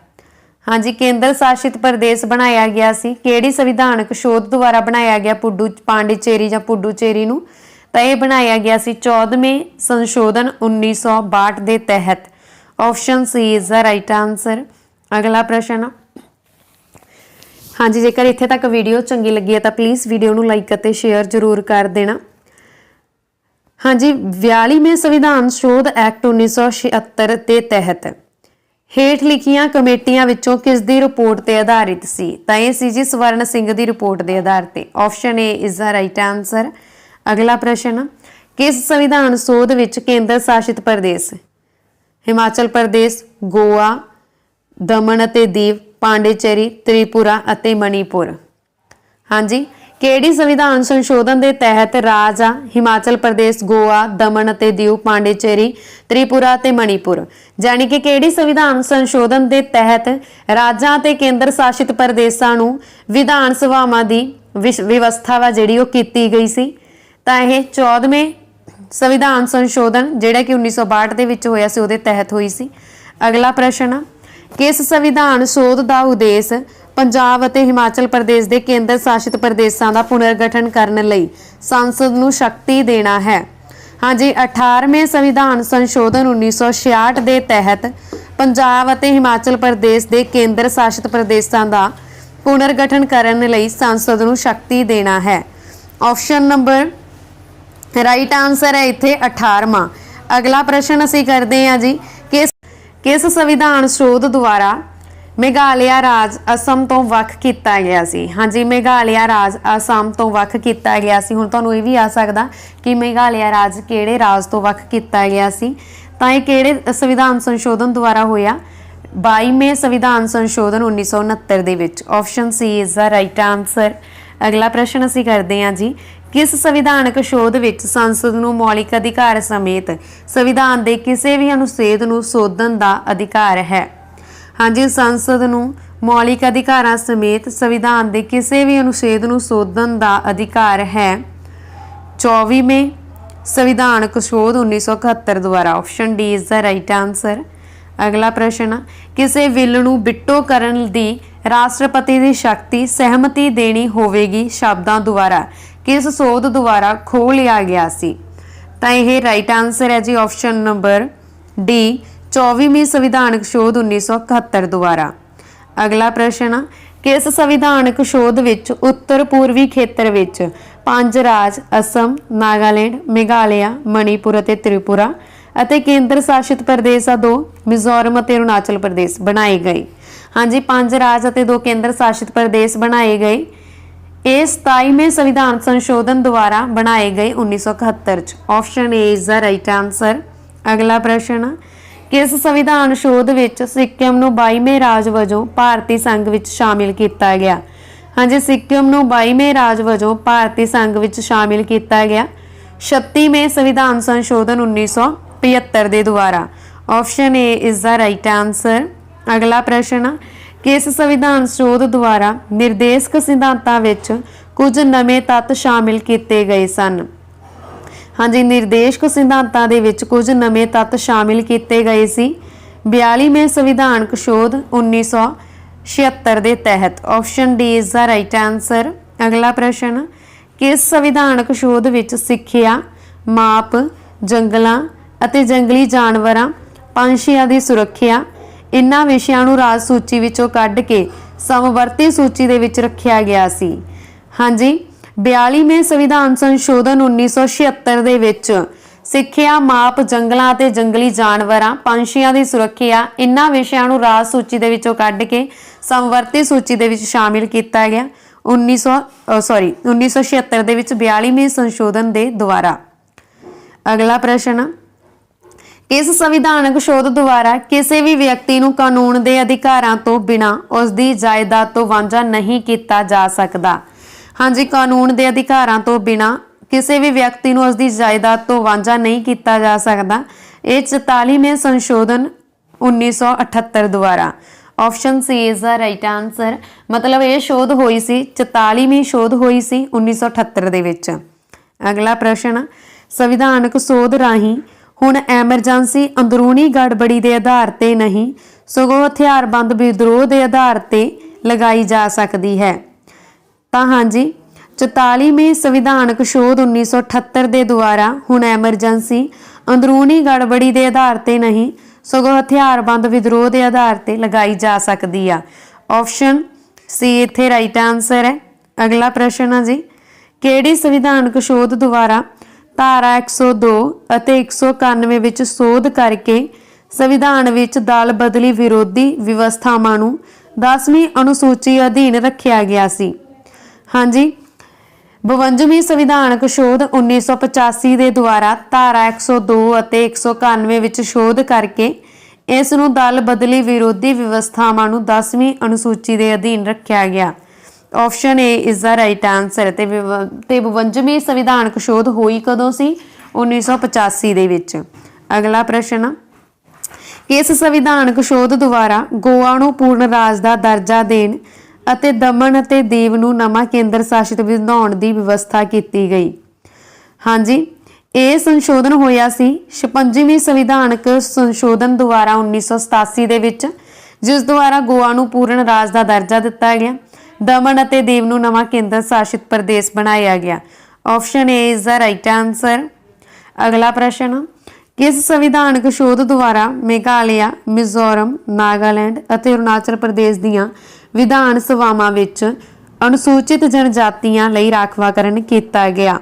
हाँ जी, केंद्र शासित प्रदेश बनाया गया सी किहड़ी संविधानक शोध द्वारा बनाया गया पांडिचेरी जां पुडुचेरी नूं? तो यह बनाया गया सी 14वें संशोधन 1962 के तहत। Option C is the right answer. अगला प्रश्न, हाँ जी, जेकर इत्थे तक वीडियो चंगी लगी है तो प्लीज़ वीडियो नूं लाइक और शेयर जरूर कर देना। हाँ जी, 42वें संविधान शोध एक्ट 1976 के तहत हेठ लिखियां कमेटियां विचों किस दी रिपोर्ट ते आधारित सी? तो यह सी जी स्वर्ण सिंह की रिपोर्ट के आधार पर। Option A is the right answer. अगला प्रश्न, किस संविधान शोध विच केंद्र शासित प्रदेश हिमाचल प्रदेश, गोवा, दमन अते दीव, पांडिचेरी, त्रिपुरा अते मणिपुर? हाँ जी, किहड़ी संविधान संशोधन के तहत राज आ हिमाचल प्रदेश, गोवा, दमन अते दीव, पांडिचेरी, त्रिपुरा अते मणिपुर? जानी कि किहड़ी संविधान संशोधन के तहत राज्यां ते केंद्र शासित प्रदेशां नूं विधान सभावां दी व्यवस्था वा जिहड़ी ओह कीती गई सी ਤਾਂ ਇਹ 14ਵੇਂ संविधान संशोधन जिहड़ा कि 1962 ਦੇ ਵਿੱਚ ਹੋਇਆ ਸੀ ਉਹਦੇ ਤਹਿਤ ਹੋਈ ਸੀ। ਅਗਲਾ ਪ੍ਰਸ਼ਨ ਆ, ਕਿਸ ਸੰਵਿਧਾਨ ਸੋਧ ਦਾ ਉਦੇਸ਼ ਪੰਜਾਬ ਅਤੇ ਹਿਮਾਚਲ ਪ੍ਰਦੇਸ਼ ਦੇ ਕੇਂਦਰ ਸ਼ਾਸਿਤ ਪ੍ਰਦੇਸ਼ਾਂ ਦਾ ਪੁਨਰਗਠਨ ਕਰਨ ਲਈ ਸੰਸਦ ਨੂੰ ਸ਼ਕਤੀ ਦੇਣਾ ਹੈ? ਹਾਂਜੀ, 18ਵੇਂ ਸੰਵਿਧਾਨ ਸੰਸ਼ੋਧਨ 1966 ਦੇ ਤਹਿਤ ਪੰਜਾਬ ਅਤੇ ਹਿਮਾਚਲ ਪ੍ਰਦੇਸ਼ ਦੇ ਕੇਂਦਰ ਸ਼ਾਸਿਤ ਪ੍ਰਦੇਸ਼ਾਂ ਦਾ ਪੁਨਰਗਠਨ ਕਰਨ ਲਈ ਸੰਸਦ ਨੂੰ ਸ਼ਕਤੀ ਦੇਣਾ ਹੈ। ਆਪਸ਼ਨ ਨੰਬਰ राइट आंसर है इत्थे 18वां। अगला प्रश्न असीं करते हैं जी, किस संविधान शोध द्वारा मेघालय राज असम तो वख किया गया सी? हाँ जी, मेघालय राज असम तो वख किया गया सी। हुण तुहानूं इह भी आ सकदा कि मेघालय राज किहड़े राज तो वख किया गया सी, तां इह किहड़े संविधान संशोधन द्वारा होया? 22वें संविधान संशोधन 1969 दे विच। Option C is the right answer. अगला प्रश्न असीं करते हैं जी, किस संविधानक शोध विच संसद नूं मौलिक अधिकार समेत संविधान के किसी भी अनुच्छेद नूं सोधन का अधिकार है? हाँ जी, संसद नूं मौलिक अधिकारां समेत संविधान के किसी भी अनुच्छेद नूं सोधन का अधिकार है 24वें संविधानक शोध 1971 द्वारा। Option D is the right answer. अगला प्रश्न, किसी बिल नूं बिटो करन दी राष्ट्रपति की शक्ति सहमति देनी होवेगी शब्दां द्वारा किस सोध द्वारा खो लिया गया सी? तो यह राइट आंसर है जी ऑप्शन नंबर डी, 24वीं संविधानक शोध 1971 द्वारा। अगला प्रश्न, किस संविधानक शोध विच उत्तर पूर्वी खेत्र विच 5 राज असम, नागालैंड, मेघालय, मणिपुर अते त्रिपुरा अते केंद्र शासित प्रदेश 2 मिजोरम अते अरुणाचल प्रदेश बनाए गए? हाँ जी, 5 राज अते 2 केंद्र शासित प्रदेश बनाए गए। ये 27वें संविधान संशोधन द्वारा बनाए गए 1971। Option A is the right answer. अगला प्रश्न, किस संविधान शोध विच सिक्किम नूं 22वें राज वजों भारती संघ विच शामिल किया गया? हाँ जी, सिक्किम नूं 22वें राज वजों भारती संघ विच शामिल किया गया 36वें संविधान संशोधन 1975 के द्वारा। Option A is the right answer. अगला प्रश्न, किस संविधान शोध द्वारा निर्देशक सिद्धांतां विच कुछ नवे तत्त शामिल किए गए सन? हाँ जी, निर्देशक सिद्धांतां दे विच कुछ नवे तत्त शामिल किए गए सी 42वें संविधानक शोध 1976 के तहत। Option D is the right answer. अगला प्रश्न, किस संविधानक शोध विच सिੱਖਿਆ, माप, जंगलों ਅਤੇ जंगली जानवरों, पंछियों की सुरक्षा इन्हां विषयां नूं राज सूची विचों कढ के समवर्ती सूची दे विच रखिया गया सी? हाँ जी, 42वें संविधान संशोधन 1976 दे विच सिੱਖਿਆ, माप, जंगलों ते जंगली जानवरों, पंछियों की सुरक्षा इन्हां विषयां नूं राज सूची दे विचों कढ के समवर्ती सूची दे विच शामिल किया गया 1976 दे विच 42वें संशोधन दे द्वारा। अगला प्रश्न, इस संविधानक शोध द्वारा किसी भी व्यक्ति को कानून के अधिकारों तो बिना उसकी जायदाद तो वांझा नहीं किया जा सकता? हाँ जी, कानून के अधिकारों तो बिना किसी भी व्यक्ति को उसकी जायदाद तो वांझा नहीं किया जा सकता। ये 44वें संशोधन 1978 द्वारा। Option C is the right answer. मतलब ये शोध हुई सी 44वीं शोध हुई सी 1978 दे विच। अगला प्रश्न, संविधानक शोध राही हुण एमरजेंसी अंदरूनी गड़बड़ी के आधार पर नहीं सगों हथियारबंद विद्रोह के आधार पर लगाई जा सकती है? तो हाँ जी, 44वें संविधानक शोध 1978 के द्वारा हुण एमरजेंसी अंदरूनी गड़बड़ी के आधार पर नहीं सगों हथियारबंद विद्रोह के आधार पर लगाई जा सकती है। ऑप्शन सी इत्थे राइट आंसर है। अगला प्रश्न है जी, किहड़ी संविधानक शोध द्वारा धारा 102 ਅਤੇ 191 ਵਿੱਚ ਸੋਧ ਕਰਕੇ संविधान ਵਿੱਚ दल बदली विरोधी व्यवस्थावां ਨੂੰ 10ਵੀਂ अनुसूची अधीन रखा गया सी? हाँ जी, 52ਵੀਂ संविधानक शोध 1985 ਦੇ द्वारा धारा 102 ਅਤੇ 191 ਵਿੱਚ शोध करके इस ਨੂੰ दल बदली विरोधी व्यवस्थावां ਨੂੰ 10ਵੀਂ अनुसूची ਦੇ अधीन रखा गया। Option A is the right answer. ते 52ਵੀਂ संविधानक शोध हुई कदों सी? 1985 ਦੇ ਵਿੱਚ। अगला प्रश्न, किस संविधानक शोध द्वारा गोवा ਨੂੰ पूर्ण राज ਦਾ दर्जा देण ਅਤੇ दमन ਅਤੇ दीव ਨੂੰ ਨਵਾਂ ਕੇਂਦਰ ਸ਼ਾਸਿਤ ਬਣਾਉਣ ਦੀ ਵਿਵਸਥਾ ਕੀਤੀ ਗਈ? हाँ जी, ਇਹ ਸੰਸ਼ੋਧਨ ਹੋਇਆ ਸੀ 56ਵੀਂ ਸੰਵਿਧਾਨਕ ਸੰਸ਼ੋਧਨ ਦੁਆਰਾ 1987 ਦੇ ਵਿੱਚ, ਜਿਸ ਦੁਆਰਾ ਗੋਆ ਨੂੰ ਪੂਰਨ ਰਾਜ ਦਾ ਦਰਜਾ ਦਿੱਤਾ ਗਿਆ। ਦਮਨ ਅਤੇ ਦੀਵ ਨੂੰ ਨਵਾਂ ਕੇਂਦਰ ਸ਼ਾਸਿਤ ਪ੍ਰਦੇਸ਼ ਬਣਾਇਆ ਗਿਆ। Option A is the right answer. ਅਗਲਾ ਪ੍ਰਸ਼ਨ, ਕਿਸ ਸੰਵਿਧਾਨਕ ਸ਼ੋਧ ਦੁਆਰਾ ਮੇਘਾਲਿਆ, ਮਿਜ਼ੋਰਮ, ਨਾਗਾਲੈਂਡ ਅਤੇ ਅਰੁਣਾਚਲ ਪ੍ਰਦੇਸ਼ ਦੀਆਂ ਵਿਧਾਨ ਸਭਾਵਾਂ ਵਿੱਚ ਅਨੁਸੂਚਿਤ ਜਨਜਾਤੀਆਂ ਲਈ ਰਾਖਵਾਂਕਰਨ ਕੀਤਾ ਗਿਆ?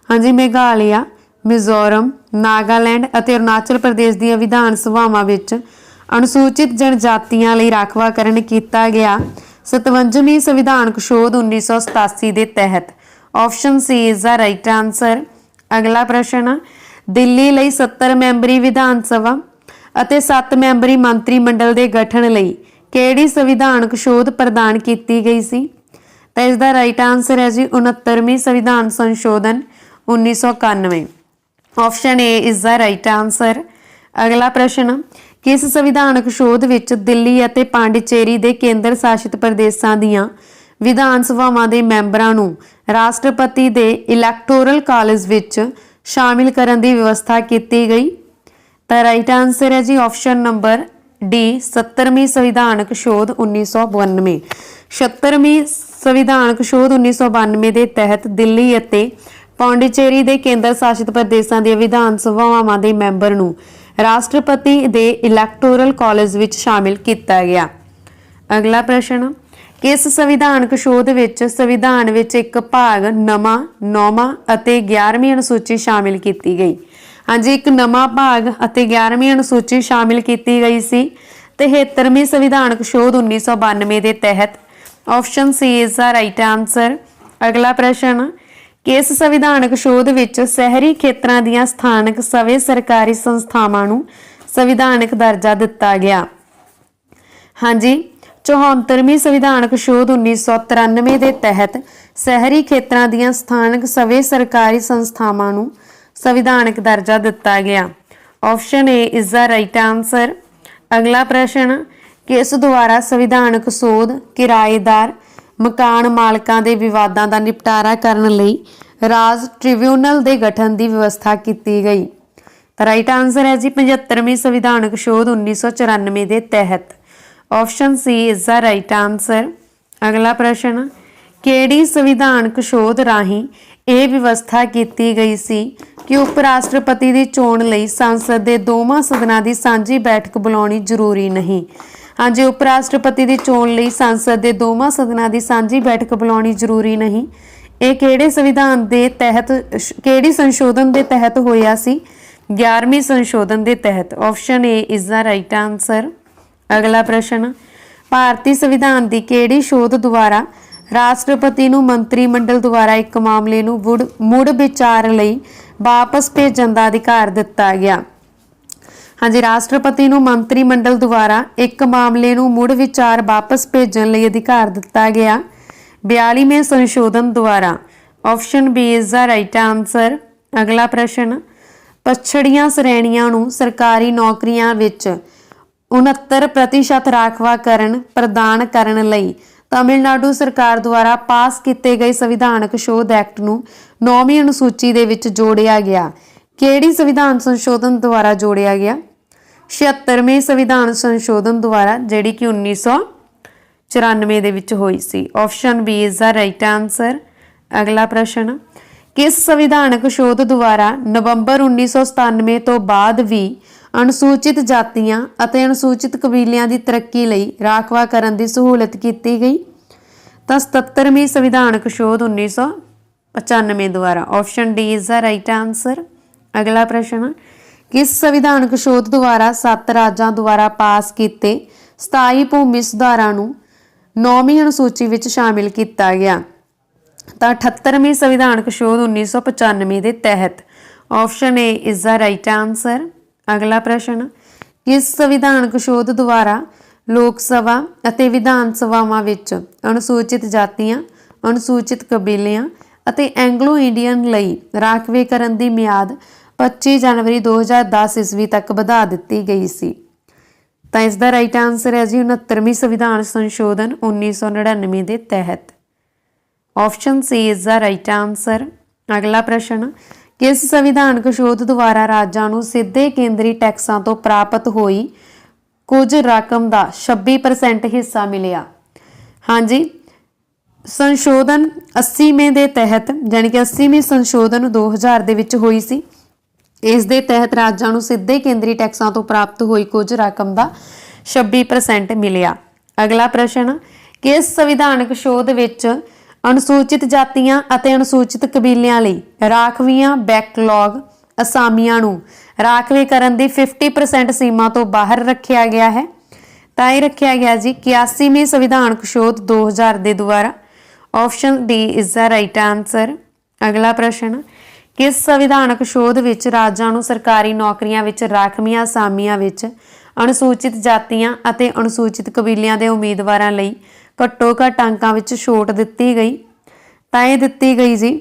ਹਾਂਜੀ, ਮੇਘਾਲਿਆ, ਮਿਜ਼ੋਰਮ, ਨਾਗਾਲੈਂਡ ਅਤੇ ਅਰੁਣਾਚਲ ਪ੍ਰਦੇਸ਼ ਦੀਆਂ ਵਿਧਾਨ ਸਭਾਵਾਂ ਵਿੱਚ ਅਨੁਸੂਚਿਤ ਜਨਜਾਤੀਆਂ ਲਈ ਰਾਖਵਾਂਕਰਨ ਕੀਤਾ ਗਿਆ 57ਵੀਂ ਸੰਵਿਧਾਨਕ ਸ਼ੋਧ 1987 ਦੇ ਤਹਿਤ। Option C is the right answer. ਅਗਲਾ ਪ੍ਰਸ਼ਨ, ਦਿੱਲੀ ਲਈ 70 ਮੈਂਬਰੀ ਵਿਧਾਨ ਸਭਾ ਅਤੇ 7 ਮੈਂਬਰੀ ਮੰਤਰੀ ਮੰਡਲ ਦੇ ਗਠਨ ਲਈ ਕਿਹੜੀ ਸੰਵਿਧਾਨਕ ਸ਼ੋਧ ਪ੍ਰਦਾਨ ਕੀਤੀ ਗਈ ਸੀ? ਤਾਂ ਇਸ ਦਾ ਰਾਈਟ ਆंसर ਹੈ ਜੀ 69ਵੀਂ ਸੰਵਿਧਾਨ ਸੰਸ਼ੋਧਨ 1991। Option A is the right answer. ਅਗਲਾ ਪ੍ਰਸ਼ਨ, ਕਿਸ ਸੰਵਿਧਾਨਕ ਸ਼ੋਧ ਵਿੱਚ ਦਿੱਲੀ ਅਤੇ ਪਾਂਡੀਚੇਰੀ ਦੇ ਕੇਂਦਰ ਸ਼ਾਸਿਤ ਪ੍ਰਦੇਸ਼ਾਂ ਦੀਆਂ ਵਿਧਾਨ ਸਭਾਵਾਂ ਦੇ ਮੈਂਬਰਾਂ ਨੂੰ ਰਾਸ਼ਟਰਪਤੀ ਦੇ ਇਲੈਕਟੋਰਲ ਕਾਲਜ ਵਿੱਚ ਸ਼ਾਮਿਲ ਕਰਨ ਦੀ ਵਿਵਸਥਾ ਕੀਤੀ ਗਈ? ਤਾਂ ਰਾਈਟ ਆंसर ਹੈ ਜੀ ਆਪਸ਼ਨ ਨੰਬਰ ਡੀ 70ਵੀਂ ਸੰਵਿਧਾਨਕ ਸ਼ੋਧ 1992। 76ਵੀਂ ਸੰਵਿਧਾਨਕ ਸ਼ੋਧ 1992 ਦੇ ਤਹਿਤ ਦਿੱਲੀ ਅਤੇ ਪਾਂਡੀਚੇਰੀ ਦੇ ਕੇਂਦਰ ਸ਼ਾਸਿਤ ਪ੍ਰਦੇਸ਼ਾਂ ਦੀਆਂ ਵਿਧਾਨ ਸਭਾਵਾਂ ਦੇ ਮੈਂਬਰ ਨੂੰ ਰਾਸ਼ਟਰਪਤੀ ਦੇ ਇਲੈਕਟੋਰਲ ਕਾਲਜ ਵਿੱਚ ਸ਼ਾਮਿਲ ਕੀਤਾ ਗਿਆ। ਅਗਲਾ ਪ੍ਰਸ਼ਨ, ਕਿਸ ਸੰਵਿਧਾਨਕ ਸ਼ੋਧ ਵਿੱਚ ਸੰਵਿਧਾਨ ਵਿੱਚ ਇੱਕ ਭਾਗ ਨਵਾਂ, 9ਵਾਂ ਅਤੇ 11ਵੀਂ ਅਨੁਸੂਚੀ ਸ਼ਾਮਿਲ ਕੀਤੀ ਗਈ? ਹਾਂਜੀ, ਇੱਕ ਨਵਾਂ ਭਾਗ ਅਤੇ 11ਵੀਂ ਅਨੁਸੂਚੀ ਸ਼ਾਮਿਲ ਕੀਤੀ ਗਈ ਸੀ 73ਵੀਂ ਸੰਵਿਧਾਨਕ ਸ਼ੋਧ 1992 ਦੇ ਤਹਿਤ। Option C is the right answer. ਅਗਲਾ ਪ੍ਰਸ਼ਨ, ਕਿਸ ਸੰਵਿਧਾਨਕ ਸ਼ੋਧ ਵਿੱਚ ਸ਼ਹਿਰੀ ਖੇਤਰਾਂ ਦੀਆਂ ਸਥਾਨਕ ਸਵੈ ਸਰਕਾਰੀ ਸੰਸਥਾਵਾਂ ਨੂੰ ਸੰਵਿਧਾਨਕ ਦਰਜਾ ਦਿੱਤਾ ਗਿਆ? ਹਾਂਜੀ, 74ਵੀਂ ਸੰਵਿਧਾਨਕ ਸ਼ੋਧ 1993 ਦੇ ਤਹਿਤ ਸ਼ਹਿਰੀ ਖੇਤਰਾਂ ਦੀਆਂ ਸਥਾਨਕ ਸਵੈ ਸਰਕਾਰੀ ਸੰਸਥਾਵਾਂ ਨੂੰ ਸੰਵਿਧਾਨਕ ਦਰਜਾ ਦਿੱਤਾ ਗਿਆ। Option A is the right answer. ਅਗਲਾ ਪ੍ਰਸ਼ਨ, ਕਿਸ ਦੁਆਰਾ ਸੰਵਿਧਾਨਕ ਸੋਧ ਕਿਰਾਏਦਾਰ ਮਕਾਨ ਮਾਲਕਾਂ ਦੇ ਵਿਵਾਦਾਂ ਦਾ ਨਿਪਟਾਰਾ ਕਰਨ ਲਈ ਰਾਜ ਟ੍ਰਿਬਿਊਨਲ ਦੇ ਗਠਨ ਦੀ ਵਿਵਸਥਾ ਕੀਤੀ ਗਈ? ਤਾਂ ਰਾਈਟ ਆंसर ਹੈ ਜੀ 75ਵੀਂ ਸੰਵਿਧਾਨਕ ਸ਼ੋਧ 1994 ਦੇ ਤਹਿਤ। Option C is the right answer. ਅਗਲਾ ਪ੍ਰਸ਼ਨ, ਕਿਹੜੀ ਸੰਵਿਧਾਨਕ ਸ਼ੋਧ ਰਾਹੀਂ ਇਹ ਵਿਵਸਥਾ ਕੀਤੀ ਗਈ ਸੀ ਕਿ ਉਪ ਰਾਸ਼ਟਰਪਤੀ ਦੀ ਚੋਣ ਲਈ ਸੰਸਦ ਦੇ ਦੋਵਾਂ ਸਦਨਾਂ ਦੀ ਸਾਂਝੀ ਬੈਠਕ ਬੁਲਾਉਣੀ ਜ਼ਰੂਰੀ ਨਹੀਂ? ਹਾਂਜੀ, ਉਪ ਰਾਸ਼ਟਰਪਤੀ ਦੀ ਚੋਣ ਲਈ ਸੰਸਦ ਦੇ ਦੋਵਾਂ ਸਦਨਾਂ ਦੀ ਸਾਂਝੀ ਬੈਠਕ ਬੁਲਾਉਣੀ ਜ਼ਰੂਰੀ ਨਹੀਂ। ਇਹ ਕਿਹੜੇ ਸੰਵਿਧਾਨ ਦੇ ਤਹਿਤ, ਕਿਹੜੀ ਸੰਸ਼ੋਧਨ ਦੇ ਤਹਿਤ ਹੋਇਆ ਸੀ? 11ਵੀਂ ਸੰਸ਼ੋਧਨ ਦੇ ਤਹਿਤ। Option A is the right answer. ਅਗਲਾ ਪ੍ਰਸ਼ਨ, ਭਾਰਤੀ ਸੰਵਿਧਾਨ ਦੀ ਕਿਹੜੀ ਸ਼ੋਧ ਦੁਆਰਾ ਰਾਸ਼ਟਰਪਤੀ ਨੂੰ ਮੰਤਰੀ ਮੰਡਲ ਦੁਆਰਾ ਇੱਕ ਮਾਮਲੇ ਨੂੰ ਮੁੜ ਵਿਚਾਰ ਲਈ ਵਾਪਸ ਭੇਜਣ ਦਾ ਅਧਿਕਾਰ ਦਿੱਤਾ ਗਿਆ? ਹਾਂਜੀ, ਰਾਸ਼ਟਰਪਤੀ ਨੂੰ ਮੰਤਰੀ ਮੰਡਲ ਦੁਆਰਾ ਇੱਕ ਮਾਮਲੇ ਨੂੰ ਮੁੜ ਵਿਚਾਰ ਵਾਪਸ ਭੇਜਣ ਲਈ ਅਧਿਕਾਰ ਦਿੱਤਾ ਗਿਆ 42ਵੇਂ ਸੰਸ਼ੋਧਨ ਦੁਆਰਾ। Option B is the right answer. ਅਗਲਾ ਪ੍ਰਸ਼ਨ, ਪਛੜੀਆਂ ਸ਼੍ਰੇਣੀਆਂ ਨੂੰ ਸਰਕਾਰੀ ਨੌਕਰੀਆਂ ਵਿੱਚ 69% ਰਾਖਵਾਂਕਰਨ ਪ੍ਰਦਾਨ ਕਰਨ ਲਈ ਤਮਿਲਨਾਡੂ ਸਰਕਾਰ ਦੁਆਰਾ ਪਾਸ ਕੀਤੇ ਗਏ ਸੰਵਿਧਾਨਕ ਸ਼ੋਧ ਐਕਟ ਨੂੰ 9ਵੀਂ ਅਨੁਸੂਚੀ ਦੇ ਵਿੱਚ ਜੋੜਿਆ ਗਿਆ? ਕਿਹੜੀ ਸੰਵਿਧਾਨ ਸੰਸ਼ੋਧਨ ਦੁਆਰਾ ਜੋੜਿਆ ਗਿਆ? 76ਵੇਂ ਸੰਵਿਧਾਨ ਸੰਸ਼ੋਧਨ ਦੁਆਰਾ, ਜਿਹੜੀ ਕਿ 1994 ਦੇ ਵਿੱਚ ਹੋਈ ਸੀ। Option B is the right answer. ਅਗਲਾ ਪ੍ਰਸ਼ਨ, ਕਿਸ ਸੰਵਿਧਾਨਕ ਸ਼ੋਧ ਦੁਆਰਾ ਨਵੰਬਰ 1997 ਤੋਂ ਬਾਅਦ ਵੀ ਅਨੁਸੂਚਿਤ ਜਾਤੀਆਂ ਅਤੇ ਅਨੁਸੂਚਿਤ ਕਬੀਲਿਆਂ ਦੀ ਤਰੱਕੀ ਲਈ ਰਾਖਵਾਂਕਰਨ ਦੀ ਸਹੂਲਤ ਕੀਤੀ ਗਈ? ਤਾਂ 77ਵੀਂ ਸੰਵਿਧਾਨਕ ਸ਼ੋਧ 1995 ਦੁਆਰਾ। Option D is the right answer. ਅਗਲਾ ਪ੍ਰਸ਼ਨ, ਕਿਸ ਸੰਵਿਧਾਨਕ ਸ਼ੋਧ ਦੁਆਰਾ 7 ਰਾਜਾਂ ਦੁਆਰਾ ਪਾਸ ਕੀਤੇ ਸਥਾਈ ਭੂਮੀ ਸੁਧਾਰਾਂ ਨੂੰ 9ਵੀਂ ਅਨੁਸੂਚੀ ਵਿੱਚ ਸ਼ਾਮਿਲ ਕੀਤਾ ਗਿਆ? ਤਾਂ 78ਵੀਂ ਸੰਵਿਧਾਨਕ ਸ਼ੋਧ 1995 ਦੇ ਤਹਿਤ। Option A is the right answer. ਅਗਲਾ ਪ੍ਰਸ਼ਨ, ਕਿਸ ਸੰਵਿਧਾਨਕ ਸ਼ੋਧ ਦੁਆਰਾ ਲੋਕ ਸਭਾ ਅਤੇ ਵਿਧਾਨ ਸਭਾਵਾਂ ਵਿੱਚ ਅਨੁਸੂਚਿਤ ਜਾਤੀਆਂ, ਅਨੁਸੂਚਿਤ ਕਬੀਲਿਆਂ ਅਤੇ ਐਂਗਲੋ ਇੰਡੀਅਨ ਲਈ ਰਾਖਵੇਂਕਰਨ ਦੀ ਮਿਆਦ 25 ਜਨਵਰੀ 2010 ਈਸਵੀ ਤੱਕ ਵਧਾ ਦਿੱਤੀ ਗਈ ਸੀ? ਤਾਂ ਇਸ ਦਾ ਰਾਈਟ ਆंसर ਹੈ ਜੀ 69ਵੀਂ ਸੰਵਿਧਾਨ ਸੰਸ਼ੋਧਨ 1999 ਦੇ ਤਹਿਤ। Option C is the right answer. ਅਗਲਾ ਪ੍ਰਸ਼ਨ, किस संविधानक शोध द्वारा राज्यां नूं सीधे केंद्री टैक्सां तो प्राप्त हुई कुछ रकम का 26% हिस्सा मिलिया? हाँ जी, संशोधन 80वें दे तहत यानी कि 80वीं संशोधन 2000 दे विच होई सी। इस दे तहत राज्यां नूं सीधे केंद्री टैक्सां तो प्राप्त हुई कुछ रकम का 26% मिलिया। अगला प्रश्न, किस संविधानक शोध विच अनुसूचित जातियां अते अनुसूचित कबीलियां लई राखवीआं बैकलॉग असामियां नूं राखवे करन दी 50% सीमा तो बाहर रखिया गया है? तां ये रखिया गया जी 81वीं संविधानक शोध 2000 दे द्वारा। Option D is the right answer. अगला प्रश्न, किस संविधानक शोध विच राज्यां नूं सरकारी नौकरियां विच राखवीआं असामियां विच अनुसूचित जातियां अते अनुसूचित कबीलियां दे उम्मीदवारां लई घट्टो घट्ट अंकां विच छूट दित्ती गई? तां ये दित्ती गई जी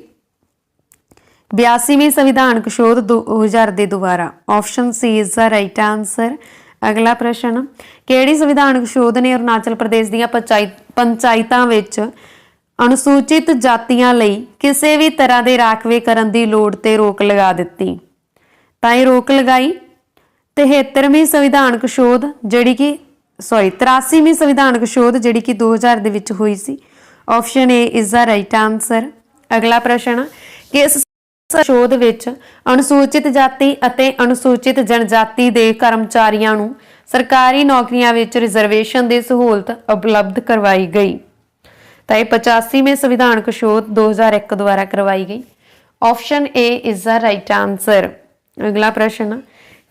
82वीं संविधानक शोध 2000 दे द्वारा। Option C is the right answer. अगला प्रश्न, किहड़ी संविधानक शोध ने अरुणाचल प्रदेश दीआं पंचायतां विच अनुसूचित जातियां लई किसी भी तरह के राखवे करन दी लोड़ ते रोक लगा दित्ती? तां ये रोक लगाई 73वीं संविधानक शोध जिहड़ी कि 83वीं संविधानक शोध जिहड़ी कि 2000 दे विच हुई सी। Option A is the right answer. अगला प्रश्न, किस शोध विच अनुसूचित जाति अते अनुसूचित जनजाति दे कर्मचारियों नूं सरकारी नौकरियां विच रिजर्वेशन दी सहूलत उपलब्ध करवाई गई? तो यह 85वें संविधानक शोध 2001 द्वारा करवाई गई। Option A is the right answer. अगला प्रश्न,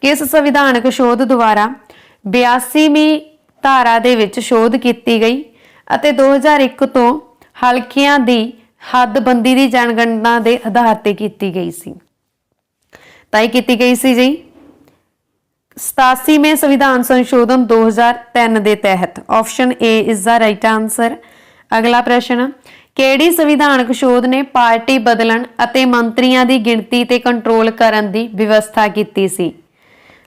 किस संविधानक शोध द्वारा 82वीं धारा दे विच शोध की गई अते 2001 तो हलकियां दी हदबंदी की जनगणना के आधार पर की गई सी? ताई की गई सी जी 87वें संविधान संशोधन 2003 के तहत। Option A is the right answer. अगला प्रश्न, किहड़ी संविधानक शोध ने पार्टी बदलन अते मंत्रियों की गिणती ते कंट्रोल करन दी व्यवस्था की सी?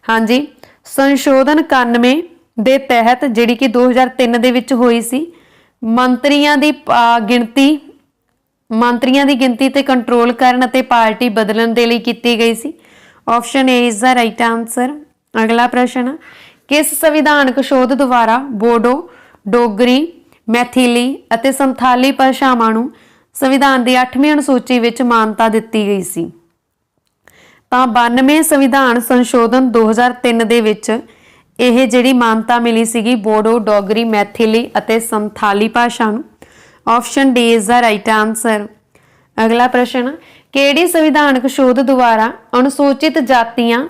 हाँ जी, संशोधन 91 दे तहत जिहड़ी कि 2003 दे विच होई सी, मंत्रियों की गिनती ते कंट्रोल करन अते पार्टी बदलन दे लई कीती गई सी। Option A is the right answer. अगला प्रश्न, किस संविधानक शोध द्वारा बोडो, डोगरी, मैथिली अते संथाली भाषावां नूं संविधान की 8वीं अनुसूची विच मानता दित्ती गई सी? तां 92 संविधान संशोधन 2003 दे विच यह जिहड़ी मानता मिली सीगी बोडो, डोगरी, मैथिली अते संथाली भाषा नूं। Option D is the right answer. अगला प्रश्न, किहड़ी संविधानक शोध द्वारा अनुसूचित जातियां,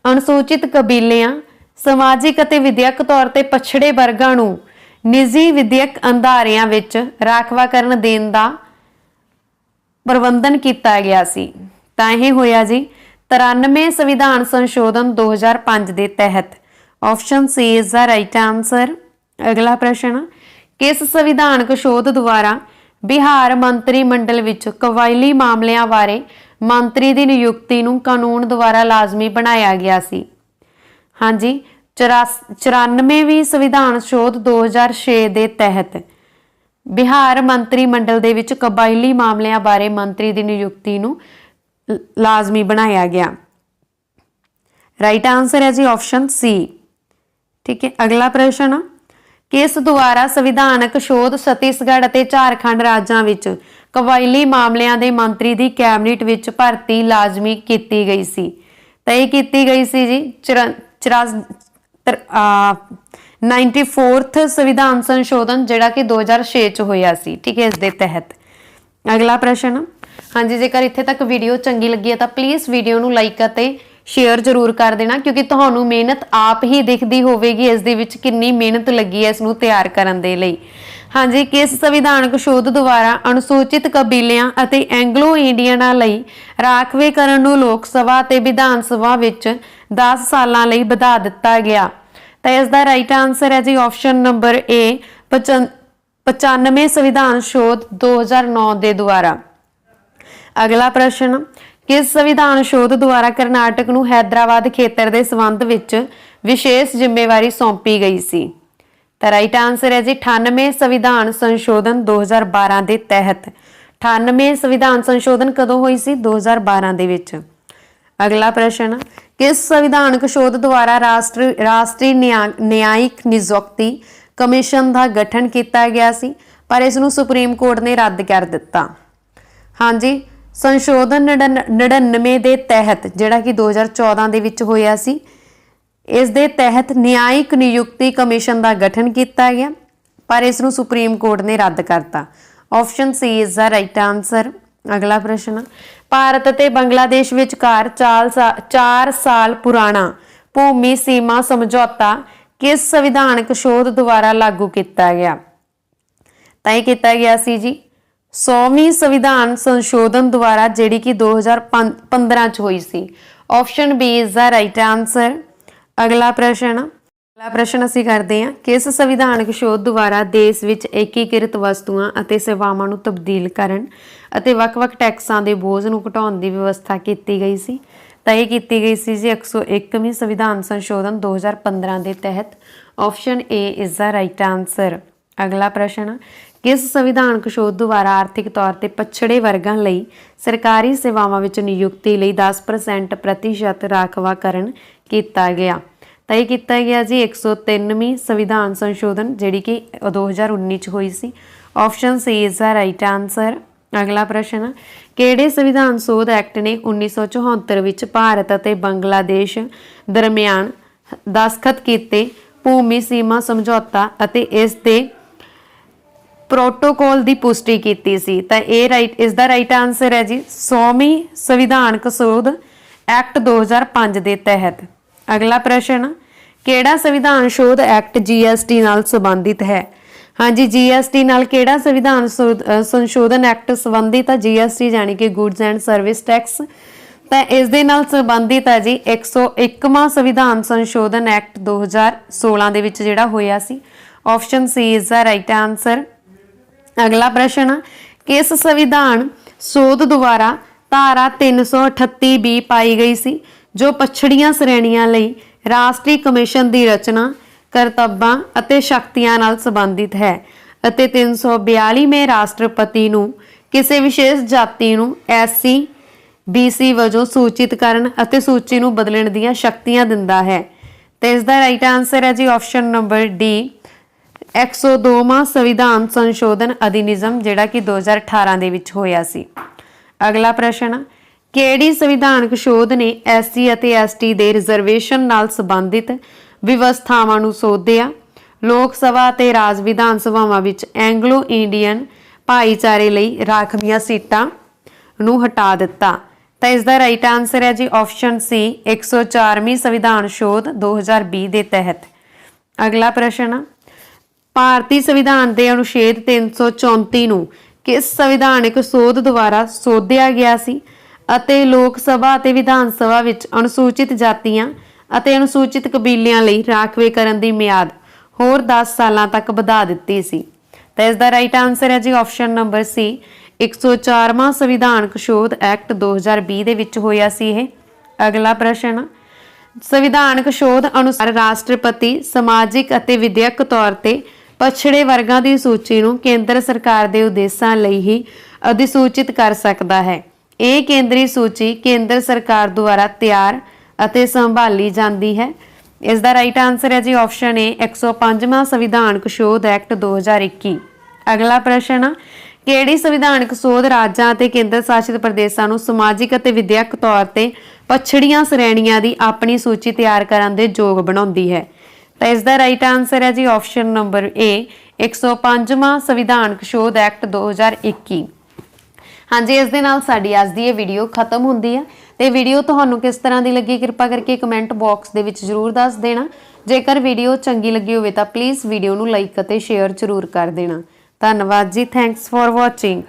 अनुसूचित कबीलियां, समाजिक अते विद्यक तौर ते पछड़े वर्गां नूं निजी विद्यक अंधारियां विच राखवाकरण देण दा प्रबंधन किया गया सी? तां यह होया जी 93 संविधान संशोधन 2005 के तहत। Option C is the right answer. अगला प्रश्न, किस संविधानक शोध द्वारा बिहार मंत्रिमंडल विच कबायली मामलों बारे मंत्री की नियुक्ति नूं कानून द्वारा लाजमी बनाया गया सी? हाँ जी, 94वीं संविधान शोध 2006 के तहत बिहार मंत्रिमंडल दे विच कबायली मामलों बारे मंत्री की नियुक्ति नूं लाजमी बनाया गया। राइट आंसर है जी ऑप्शन सी। ठीक है, अगला प्रश्न, किस द्वारा संविधानक शोध छत्तीसगढ़ और झारखंड राज्यों विच कबायली मामलों के मंत्री की कैबिनेट विच भर्ती लाजमी की गई सी? तो यह की गई सी जी 94th संविधान संशोधन जिहड़ा कि 2006 च होया सी। ठीक है, इस दे तहत। अगला प्रश्न, हाँ जी, जेकर इत्थे तक वीडियो चंगी लगी है तो प्लीज़ वीडियो नूं लाइक अते शेयर जरूर कर देना, क्योंकि तुहानूं मेहनत आप ही दिखती होवेगी इस दे विच कितनी मेहनत लगी है इसनूं तैयार करन दे लई। हाँ जी, किस संविधानक शोध द्वारा अनुसूचित कबीलियां अते एंग्लो इंडियनां लई राखवेकरण नूं लोक सभा ते विधान सभा विच 10 सालां लई वधा दिता गया? तो इसका राइट आंसर है जी ऑप्शन नंबर ए 95 संविधान शोध 2009 के द्वारा। अगला प्रश्न, किस संविधान शोध द्वारा करनाटक नूं हैदराबाद खेतर के संबंध विच विशेष जिम्मेवारी सौंपी गई सी? तो राइट आंसर है जी 98 संविधान संशोधन 2012 के तहत। 98 संविधान संशोधन कदों हुई सी? 2012 दे विच। अगला प्रश्न, किस संविधानक शोध द्वारा राष्ट्रीय न्यायिक नियुक्ति कमीशन का गठन किया गया सी पर इसनूं सुप्रीम कोर्ट ने रद्द कर दिता। हाँ जी, संशोधन 99 के तहत जिहड़ा कि 2014 दे विच होया सी, इस दे तहत न्यायिक नियुक्ति कमीशन का गठन किया गया पर इसनूं सुप्रीम कोर्ट ने रद्द करता। Option C is the right answer. अगला प्रश्न, भारत ते बांग्लादेश विचकार 4 साल पुराना भूमि सीमा समझौता किस संविधानक शोध द्वारा लागू किया गया? तय किया गया सी जी 100वीं संविधान संशोधन द्वारा, जिहड़ी कि 2015 च हुई सी। Option B is the right answer. अगला प्रश्न असीं करते हैं, किस संविधानक शोध द्वारा देश विच एकीकृत वस्तुआं अते सेवावां नूं तब्दील करन अते वख-वख टैक्सां दे बोझ नूं घटाउण दी व्यवस्था कीती गई सी? तय की गई सी जी 101वीं संविधान संशोधन 2015 के तहत। Option A is the right answer. अगला प्रश्न, किस संविधानक शोध द्वारा आर्थिक तौर पर पछड़े वर्गां लई सरकारी सेवावां विच नियुक्ति लई 10% राखवाकरण किया गया? तय किया गया जी 103वीं संविधान संशोधन, जिहड़ी कि 2019 च हुई सी। Option C is the right answer. अगला प्रश्न, किहड़े संविधान शोध एक्ट ने 1974 विच भारत अते बांग्लादेश दरमियान दस्तखत कीते भूमि सीमा समझौता अते इस दे प्रोटोकॉल की पुष्टि की सी? तो इस दा राइट आंसर है जी 100वीं संविधानक शोध एक्ट 2005 के तहत। अगला प्रश्न, किहड़ा संविधान शोध एक्ट GST नाल संबंधित है? हाँ जी, GST नाल किहड़ा संविधान संशोधन एक्ट संबंधित है? GST यानी कि गुड्स एंड सर्विस टैक्स। तो इस दे नाल संबंधित है जी 101वां संविधान संशोधन एक्ट 2016 दे विच जिहड़ा होया सी। Option C is the right answer. अगला प्रश्न, किस संविधान शोध द्वारा धारा 338B पाई गई सी जो पछड़ियां श्रेणियां लई राष्ट्रीय कमीशन की रचना करतब्बां अते शक्तियां नाल संबंधित है अते 342 में राष्ट्रपति नूं किसी विशेष जाति नूं SC BC वजों सूचित करन अते सूची नूं बदलण दीयां शक्तियां दिंदा है? तो इसका राइट आंसर है जी ऑप्शन नंबर डी 102वां संविधान संशोधन अधिनियम, जिहड़ा कि 2018 दे विच होया सी। अगला प्रश्न, किहड़ी संविधानक शोध ने SC अते ST दे रिजर्वेशन नाल संबंधित व्यवस्थावां नूं सोधिया? लोक सभा अते राज विधान सभावां विच एंगलो इंडियन भाईचारे लई राखवीआं सीटां नूं हटा दिता? तो इसका राइट आंसर है जी ऑप्शन सी 104वीं संविधान शोध 2020 के तहत। अगला प्रश्न, भारतीय संविधान के अनुच्छेद 334 नूं किस संविधानिक शोध द्वारा सोधिया गया सी अते लोक सभा अते विधान सभा विच अनुसूचित जातियां अते अनुसूचित कबीलियां लई राखवेकरण की म्याद होर 10 सालां तक वधा दित्ती सी? तो इसका राइट आंसर है जी ऑप्शन नंबर सी 104वां संविधानक शोध एक्ट 2020 दे विच होया सी है। अगला प्रश्न, संविधानक शोध अनुसार राष्ट्रपति समाजिक अते विद्यक तौर पर पछड़े वर्गां की सूची नूं केंद्र सरकार के उद्देश्यां लई ही अधिसूचित कर सकता है। यह केंद्रीय सूची केंद्र सरकार द्वारा तैयार अते संभाली जाती है। इसका राइट आंसर है जी ऑप्शन ए 105वां संविधानक शोध एक्ट 2021। अगला प्रश्न, किहड़ी संविधानक शोध राज्यां अते केंद्र शासित प्रदेशां नूं समाजिक अते विद्यक तौर पर पछड़ियां श्रेणियां की अपनी सूची तैयार करने दे योग बनाउंदी है? तो इसका राइट आंसर है जी ऑप्शन नंबर ए 105वां संविधानक शोध एक्ट 2021। हाँ जी, इस दे नाल साडी अज दी ये वीडियो खत्म होंदी है। तो वीडियो तुहानूं किस तरह की लगी कृपा करके कमेंट बॉक्स दे विच जरूर दस देना। जेकर वीडियो चंगी लगी होवे तां प्लीज़ वीडियो नूं लाइक अते शेयर जरूर कर देना। धन्नवाद जी, थैंक्स फॉर वॉचिंग।